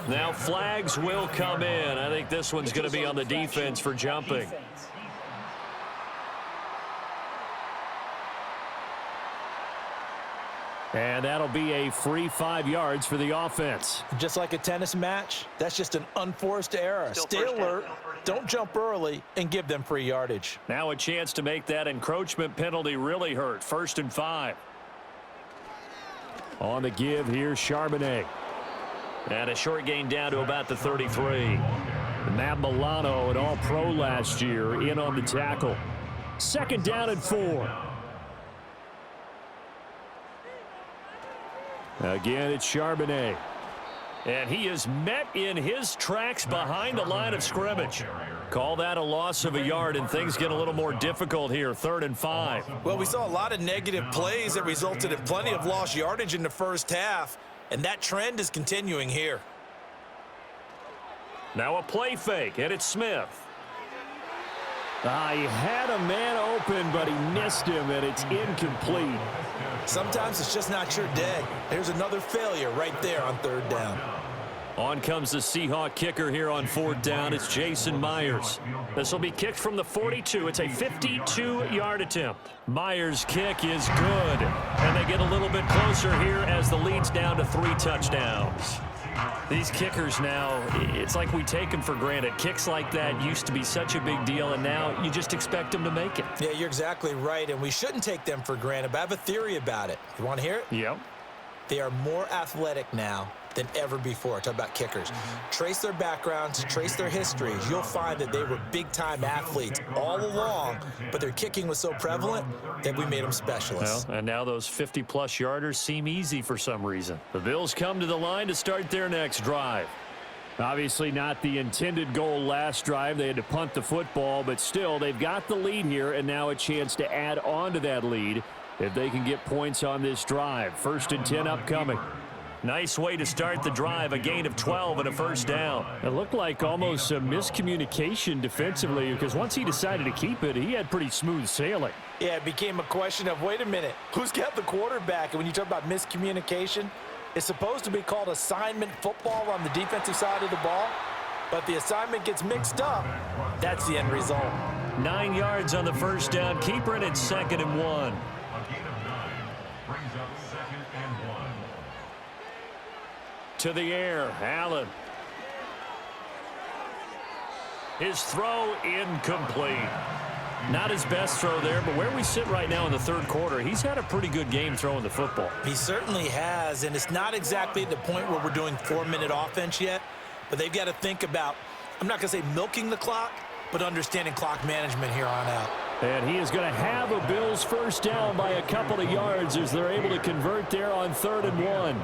Now flags will come in. I think this one's going to be on the defense for jumping. And that'll be a free 5 yards for the offense.
Just like a tennis match, that's just an unforced error. Stay alert, Don't jump early and give them free yardage.
Now a chance to make that encroachment penalty really hurt. 1st and 5. On the give, here's Charbonnet. And a short gain down to about the 33. Matt Milano, an all-pro last year, in on the tackle. 2nd down and 4. Again, it's Charbonnet. And he is met in his tracks behind the line of scrimmage. Call that a loss of a yard, and things get a little more difficult here. 3rd and 5.
Well, we saw a lot of negative plays that resulted in plenty of lost yardage in the first half, and that trend is continuing here.
Now a play fake, and it's Smith. He had a man open, but he missed him, and it's incomplete.
Sometimes it's just not your day. There's another failure right there on 3rd down.
On comes the Seahawk kicker here on 4th down. It's Jason Myers. This will be kicked from the 42. It's a 52-yard attempt. Myers' kick is good. And they get a little bit closer here as the lead's down to 3 touchdowns. These kickers now, it's like we take them for granted. Kicks like that used to be such a big deal, and now you just expect them to make it.
Yeah, you're exactly right, and we shouldn't take them for granted, but I have a theory about it. You want to hear it?
Yep.
They are more athletic now than ever before. Talk about kickers. Trace their backgrounds, trace their histories. You'll find that they were big-time athletes all along, but their kicking was so prevalent that we made them specialists.
Well, and now those 50-plus yarders seem easy for some reason. The Bills come to the line to start their next drive. Obviously not the intended goal last drive. They had to punt the football, but still, they've got the lead here, and now a chance to add on to that lead if they can get points on this drive. 1st and 10 upcoming. Nice way to start the drive, a gain of 12 and a 1st down. It looked like almost a miscommunication defensively, because once he decided to keep it, he had pretty smooth sailing.
Yeah, it became a question of, wait a minute, who's got the quarterback? And when you talk about miscommunication, it's supposed to be called assignment football on the defensive side of the ball, but the assignment gets mixed up. That's the end result.
9 yards on the 1st down. Keeper, and it's 2nd and 1. To the air, Allen. His throw incomplete. Not his best throw there, but where we sit right now in the 3rd quarter, he's had a pretty good game throwing the football.
He certainly has, and it's not exactly at the point where we're doing 4-minute offense yet, but they've got to think about, I'm not going to say milking the clock, but understanding clock management here on out.
And he is going to have a Bills 1st down by a couple of yards as they're able to convert there on 3rd and 1.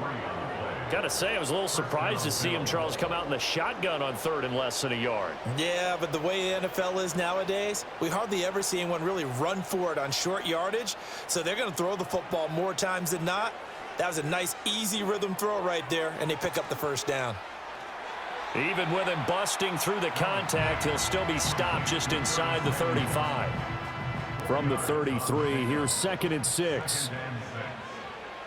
Got to say, I was a little surprised to see him, Charles, come out in the shotgun on 3rd and less than a yard.
Yeah, but the way the NFL is nowadays, we hardly ever see anyone really run for it on short yardage, so they're going to throw the football more times than not. That was a nice, easy rhythm throw right there, and they pick up the 1st down.
Even with him busting through the contact, he'll still be stopped just inside the 35. From the 33, here's 2nd and 6.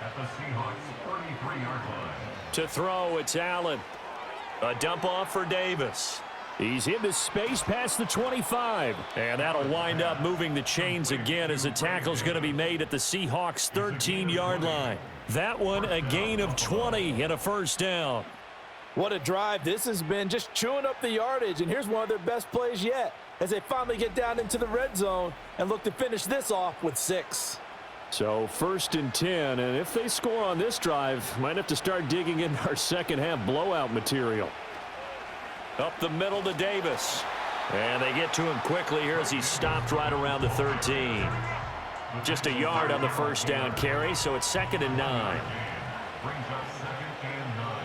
At the Seahawks 33-yard line.
To throw, it's Allen. A dump off for Davis. He's into space past the 25. And that'll wind up moving the chains again as the tackle's going to be made at the Seahawks 13-yard line. That one a gain of 20 and a 1st down.
What a drive this has been, just chewing up the yardage, and here's one of their best plays yet as they finally get down into the red zone and look to finish this off with 6.
So 1st and 10, and if they score on this drive, might have to start digging into our second half blowout material. Up the middle to Davis. And they get to him quickly here as he's stopped right around the 13. Just a yard on the 1st down carry, so it's 2nd and 9.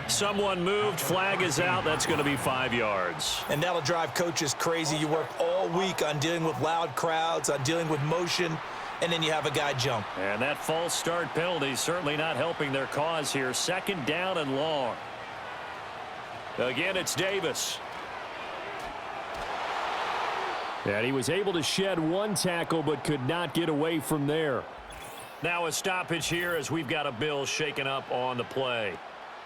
Someone moved, flag is out, that's going to be 5 yards.
And that'll drive coaches crazy. You work all week on dealing with loud crowds, on dealing with motion, and then you have a guy jump.
And that false start penalty certainly not helping their cause here. 2nd down and long. Again, it's Davis. And he was able to shed one tackle but could not get away from there. Now a stoppage here as we've got a Bill shaken up on the play.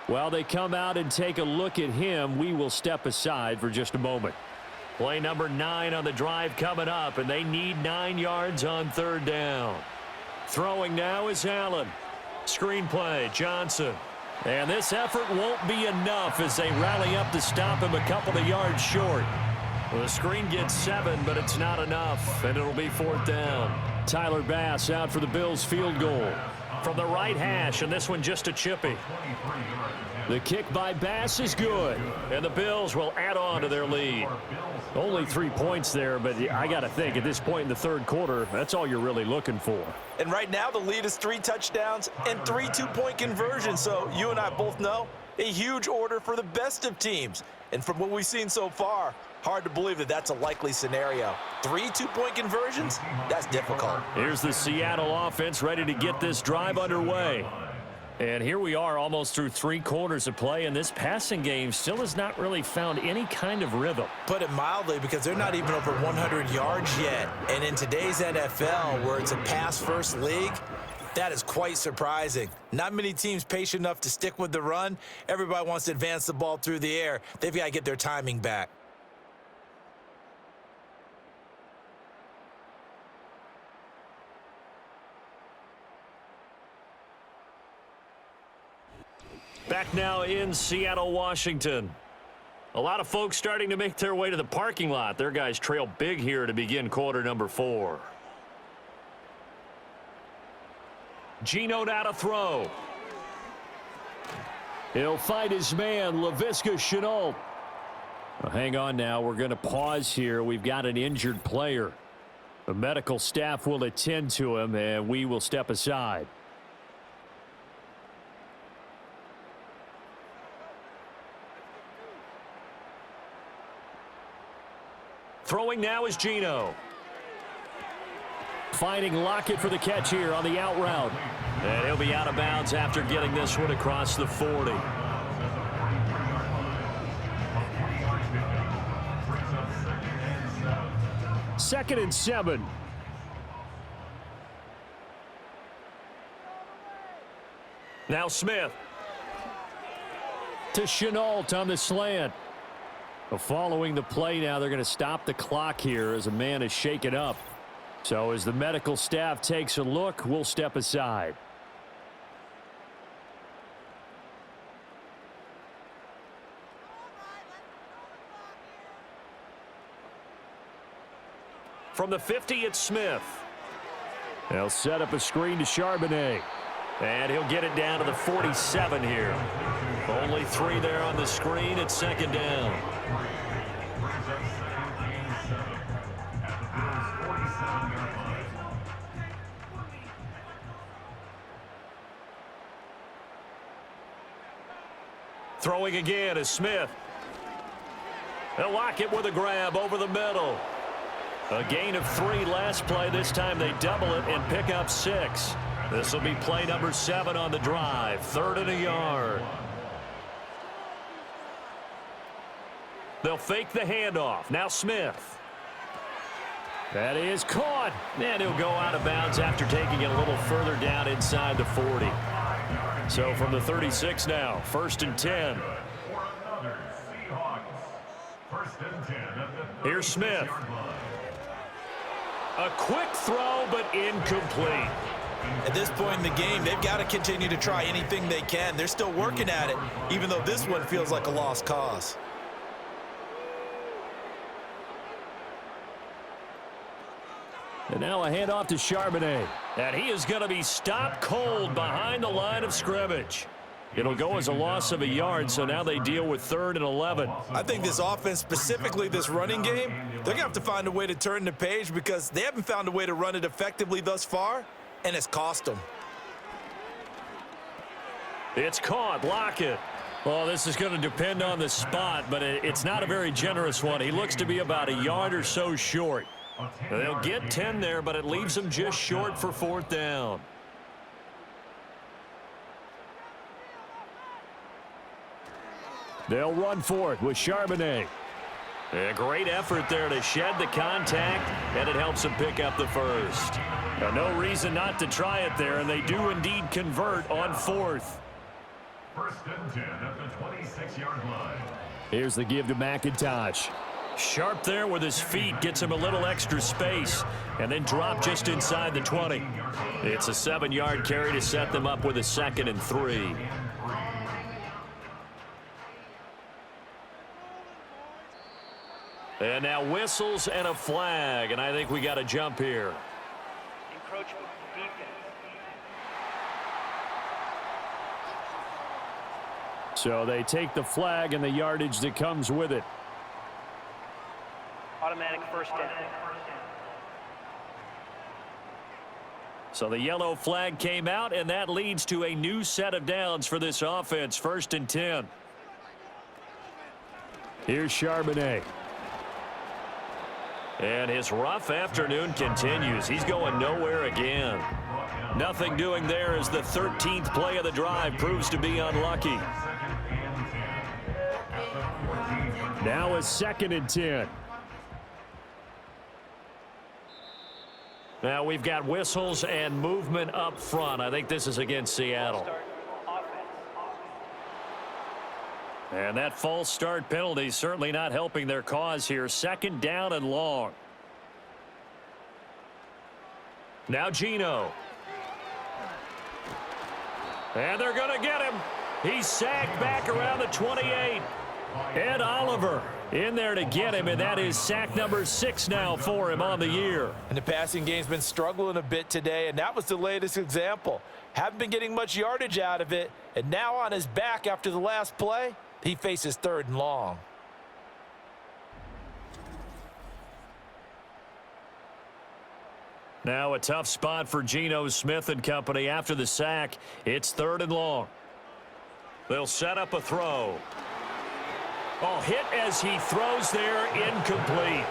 While they come out and take a look at him, we will step aside for just a moment. Play number 9 on the drive coming up, and they need 9 yards on 3rd down. Throwing now is Allen. Screen play, Johnson. And this effort won't be enough as they rally up to stop him a couple of yards short. Well, the screen gets 7, but it's not enough, and it'll be 4th down. Tyler Bass out for the Bills field goal from the right hash, and this one just a chippy. The kick by Bass is good, and the Bills will add on to their lead. Only 3 points there, but I got to think at this point in the third quarter, that's all you're really looking for.
And right now the lead is 3 touchdowns and 3 two-point conversions. So you and I both know a huge order for the best of teams. And from what we've seen so far, hard to believe that that's a likely scenario. 3 two-point conversions? That's difficult.
Here's the Seattle offense ready to get this drive underway. And here we are almost through 3 quarters of play, and this passing game still has not really found any kind of rhythm.
Put it mildly, because they're not even over 100 yards yet. And in today's NFL, where it's a pass-first league, that is quite surprising. Not many teams patient enough to stick with the run. Everybody wants to advance the ball through the air. They've got to get their timing back.
Back now in Seattle, Washington. A lot of folks starting to make their way to the parking lot. Their guys trail big here to begin quarter number 4. Geno now to throw. He'll find his man, Laviska Shenault. Well, hang on now. We're going to pause here. We've got an injured player. The medical staff will attend to him, and we will step aside. Throwing now is Geno. Finding Lockett for the catch here on the out route. And he'll be out of bounds after getting this one across the 40. Second and 7. Now Smith. To Shenault on the slant. Following the play now, they're going to stop the clock here as a man is shaken up. So as the medical staff takes a look, we'll step aside. From the 50, it's Smith. They'll set up a screen to Charbonnet. And he'll get it down to the 47 here. Only 3 there on the screen. It's 2nd down. Throwing again is Smith. They'll lock it with a grab over the middle. A gain of 3 last play. This time they double it and pick up 6. This will be play number 7 on the drive. 3rd and a yard. They'll fake the handoff. Now Smith. That is caught. And he'll go out of bounds after taking it a little further down inside the 40. So from the 36 now, 1st and 10. Here's Smith. A quick throw, but incomplete.
At this point in the game, they've got to continue to try anything they can. They're still working at it, even though this one feels like a lost cause.
And now a handoff to Charbonnet. And he is going to be stopped cold behind the line of scrimmage. It'll go as a loss of a yard, so now they deal with 3rd and 11.
I think this offense, specifically this running game, they're going to have to find a way to turn the page because they haven't found a way to run it effectively thus far, and it's cost them.
It's caught. Lockett. Well, this is going to depend on the spot, but it's not a very generous one. He looks to be about a yard or so short. They'll get 10 there, but it leaves them just short for 4th down. They'll run for it with Charbonnet. A great effort there to shed the contact, and it helps them pick up the 1st. Now, no reason not to try it there, and they do indeed convert on 4th.
1st and 10 at the 26-yard line.
Here's the give to McIntosh. Sharp there with his feet, gets him a little extra space, and then drop just inside the 20. It's a 7-yard carry to set them up with a 2nd and 3. And now whistles and a flag, and I think we got a jump here.
Encroachment, defense.
So they take the flag and the yardage that comes with it.
Automatic first down.
So the yellow flag came out, and that leads to a new set of downs for this offense. 1st and 10. Here's Charbonnet. And his rough afternoon continues. He's going nowhere again. Nothing doing there as the 13th play of the drive proves to be unlucky. Now a 2nd and 10. Now we've got whistles and movement up front. I think this is against Seattle. And that false start penalty certainly not helping their cause here. 2nd down and long. Now Geno. And they're going to get him. He's sacked back around the 28. Ed Oliver in there to get him, and that is sack number 6 now for him on the year.
And the passing game's been struggling a bit today, and that was the latest example. Haven't been getting much yardage out of it, and now on his back after the last play, he faces 3rd and long.
Now a tough spot for Geno Smith and company after the sack. It's 3rd and long. They'll set up a throw. Oh, hit as he throws there, incomplete.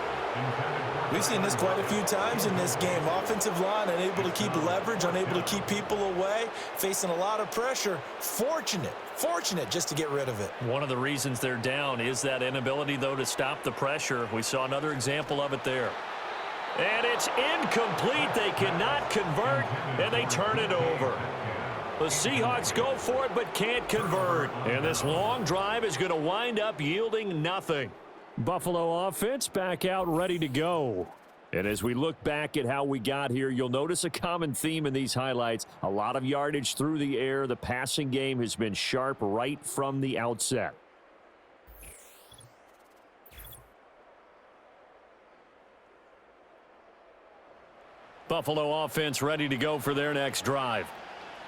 We've seen this quite a few times in this game. Offensive line unable to keep leverage, unable to keep people away, facing a lot of pressure. Fortunate just to get rid of it.
One of the reasons they're down is that inability, though, to stop the pressure. We saw another example of it there. And it's incomplete. They cannot convert, and they turn it over. The Seahawks go for it but can't convert. And this long drive is going to wind up yielding nothing. Buffalo offense back out ready to go. And as we look back at how we got here, you'll notice a common theme in these highlights. A lot of yardage through the air. The passing game has been sharp right from the outset. Buffalo offense ready to go for their next drive.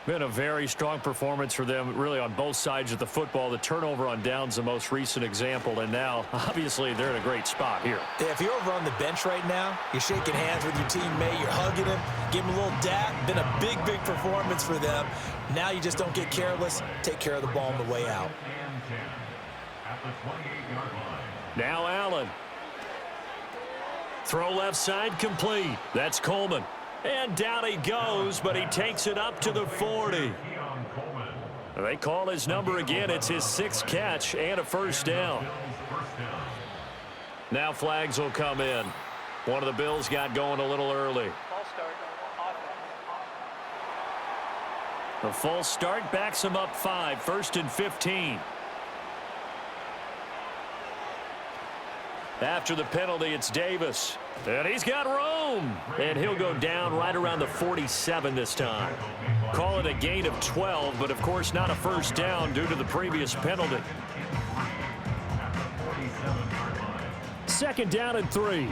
Been a very strong performance for them, really, on both sides of the football. The turnover on downs, the most recent example, and now, obviously, they're in a great spot here.
Yeah, if you're over on the bench right now, you're shaking hands with your teammate, you're hugging him, give him a little dap. Been a big performance for them. Now you just don't get careless. Take care of the ball on the way out.
Now Allen. Throw left side complete. That's Coleman. And down he goes, but he takes it up to the 40. They call his number again. It's his 6th catch and a 1st down. Now flags will come in. One of the Bills got going a little early. The false start backs him up 5. 1st and 15. After the penalty, it's Davis. And he's got room. And he'll go down right around the 47 this time. Call it a gain of 12, but of course not a 1st down due to the previous penalty. 2nd down and 3.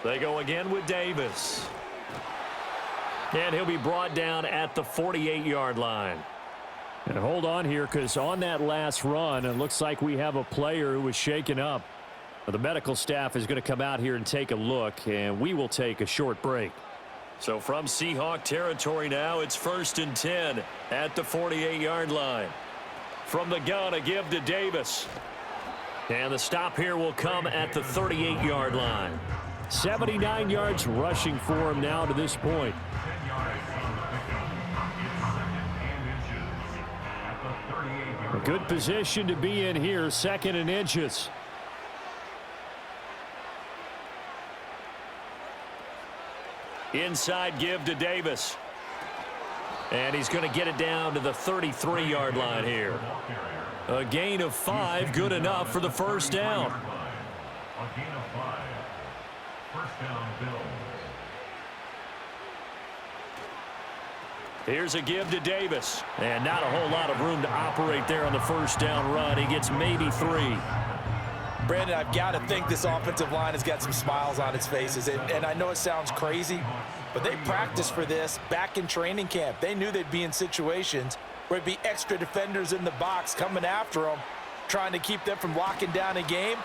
They go again with Davis. And he'll be brought down at the 48-yard line. And hold on here, because on that last run, it looks like we have a player who was shaken up. The medical staff is going to come out here and take a look, and we will take a short break. So from Seahawk territory now, it's 1st and 10 at the 48-yard line. From the gun, a give to Davis. And the stop here will come at the 38-yard line. 79 yards rushing for him now to this point. A good position to be in here, 2nd and inches. Inside give to Davis. And he's going to get it down to the 33-yard line here. A gain of 5, good enough for the 1st down.
A gain of 5. 1st down, Bills.
Here's a give to Davis. And not a whole lot of room to operate there on the first down run. He gets maybe 3.
Brandon, I've got to think this offensive line has got some smiles on its faces. And I know it sounds crazy, but they practiced for this back in training camp. They knew they'd be in situations where it'd be extra defenders in the box coming after them, trying to keep them from locking down a game.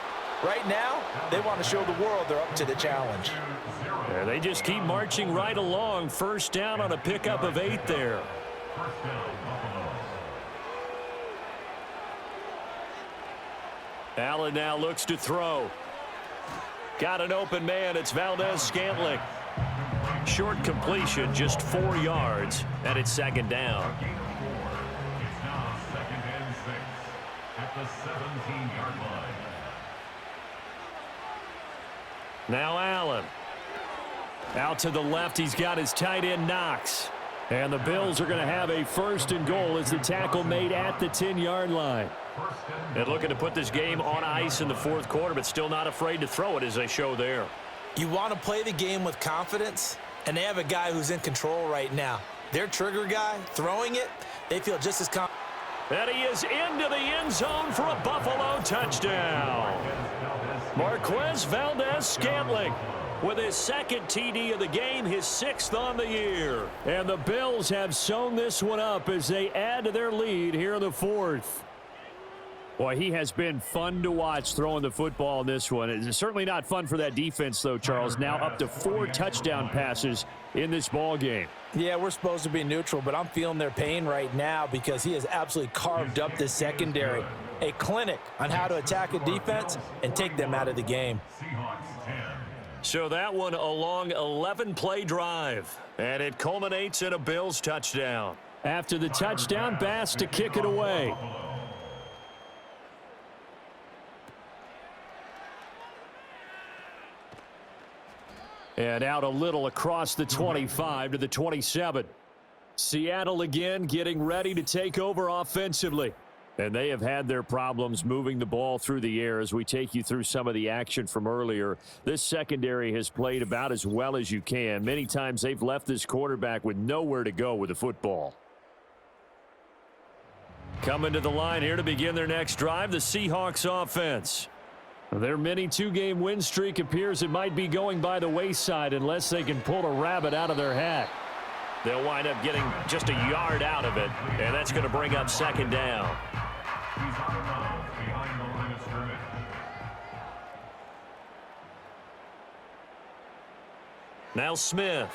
Right now, they want to show the world they're up to the challenge.
Yeah, they just keep marching right along. First down on a pickup of 8 there. Allen now looks to throw. Got an open man. It's Valdez-Scantling. Short completion, just 4 yards, and it's second down.
It's now 2nd and 6 at the 17-yard line.
Now Allen. Out to the left, he's got his tight end Knox. And the Bills are going to have a 1st and goal as the tackle made at the 10-yard line. And looking to put this game on ice in the 4th quarter, but still not afraid to throw it as they show there.
You want to play the game with confidence, and they have a guy who's in control right now. Their trigger guy, throwing it, they feel just as confident.
And he is into the end zone for a Buffalo touchdown. Marquez Valdez-Scantling with his 2nd TD of the game, his 6th on the year. And the Bills have sewn this one up as they add to their lead here in the 4th. Boy, he has been fun to watch throwing the football in this one. It's certainly not fun for that defense, though, Charles. Now up to 4 touchdown passes in this ball game.
Yeah, we're supposed to be neutral, but I'm feeling their pain right now because he has absolutely carved up this secondary. A clinic on how to attack a defense and take them out of the game.
Seahawks 10.
So that one a long 11-play drive, and it culminates in a Bills touchdown. After the touchdown, Bass to kick it away. And out a little across the 25 to the 27. Seattle again getting ready to take over offensively. And they have had their problems moving the ball through the air as we take you through some of the action from earlier. This secondary has played about as well as you can. Many times they've left this quarterback with nowhere to go with the football. Coming to the line here to begin their next drive, the Seahawks offense. Their mini 2-game win streak appears it might be going by the wayside unless they can pull a rabbit out of their hat. They'll wind up getting just a yard out of it, and that's going to bring up second down.
He's on the run behind the line of scrimmage.
Now Smith.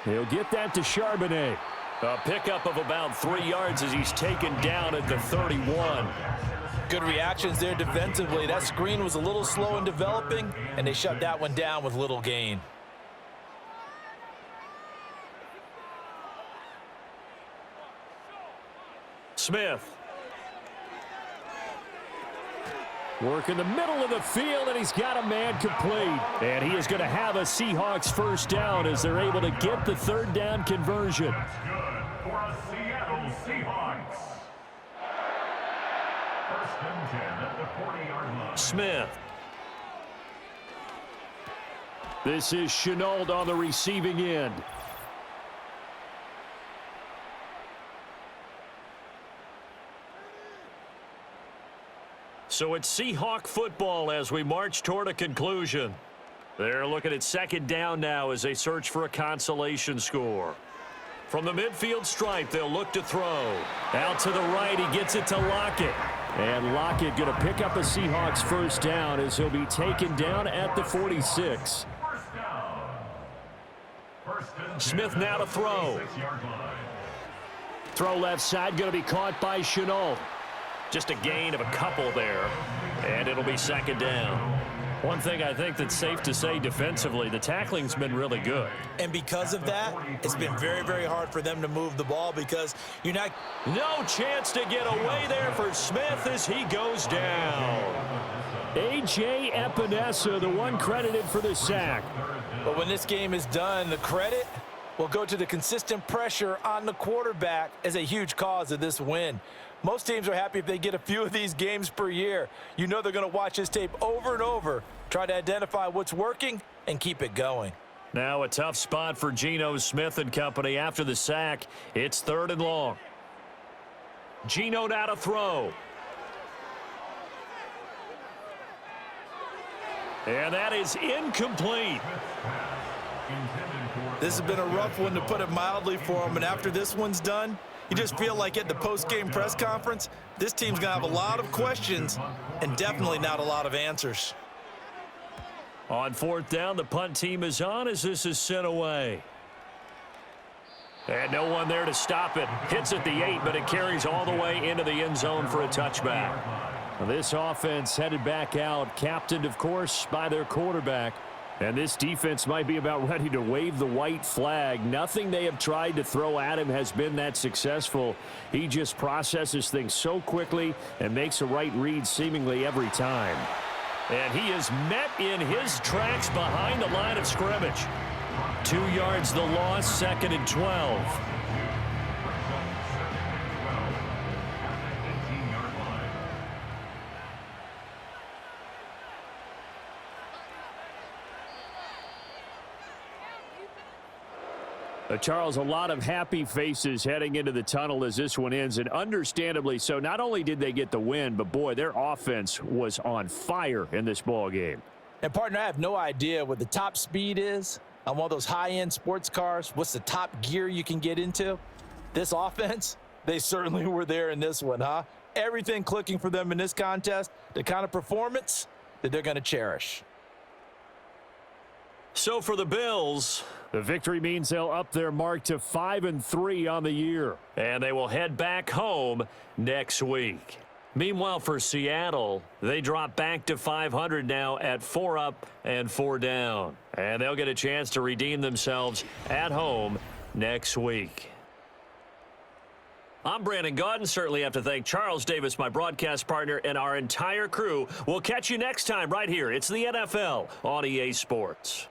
He'll get that to Charbonnet. A pickup of about 3 yards as he's taken down at the 31.
Good reactions there defensively. That screen was a little slow in developing, and they shut that one down with little gain.
Smith. Work in the middle of the field, and he's got a man complete. And he is going to have a Seahawks first down as they're able to get the 3rd down conversion.
That's good for a Seattle Seahawks. 1st and 10 at the 40-yard line.
Smith. This is Chenault on the receiving end. So it's Seahawk football as we march toward a conclusion. They're looking at second down now as they search for a consolation score. From the midfield stripe, they'll look to throw. Out to the right, he gets it to Lockett. And Lockett going to pick up a Seahawks first down as he'll be taken down at the 46.
First down.
Smith now to throw. Throw left side, going to be caught by Chenault. Just a gain of a couple there, and it'll be second down. One thing I think that's safe to say defensively, the tackling's been really good.
And because of that, it's been very, very hard for them to move the ball because you're not...
No chance to get away there for Smith as he goes down. A.J. Epinesa, the one credited for the sack.
But when this game is done, the credit will go to the consistent pressure on the quarterback as a huge cause of this win. Most teams are happy if they get a few of these games per year. You know they're going to watch this tape over and over, try to identify what's working, and keep it going.
Now a tough spot for Geno Smith and company after the sack. It's 3rd and long. Geno now to throw. And that is incomplete.
This has been a rough one, to put it mildly, for him. And after this one's done, you just feel like at the post-game press conference, this team's going to have a lot of questions and definitely not a lot of answers.
On 4th down, the punt team is on as this is sent away. And no one there to stop it. Hits at the 8, but it carries all the way into the end zone for a touchback. This offense headed back out, captained, of course, by their quarterback. And this defense might be about ready to wave the white flag. Nothing they have tried to throw at him has been that successful. He just processes things so quickly and makes a right read seemingly every time. And he is met in his tracks behind the line of scrimmage. 2 yards the loss, 2nd and 12. Charles, a lot of happy faces heading into the tunnel as this one ends, and understandably so. Not only did they get the win, but, boy, their offense was on fire in this ball game.
And, partner, I have no idea what the top speed is on one of those high-end sports cars. What's the top gear you can get into? This offense, they certainly were there in this one, huh? Everything clicking for them in this contest, the kind of performance that they're going to cherish.
So for the Bills, the victory means they'll up their mark to 5-3 on the year. And they will head back home next week. Meanwhile, for Seattle, they drop back to 500 now at 4 up and 4 down. And they'll get a chance to redeem themselves at home next week. I'm Brandon Gaudin. Certainly have to thank Charles Davis, my broadcast partner, and our entire crew. We'll catch you next time right here. It's the NFL on EA Sports.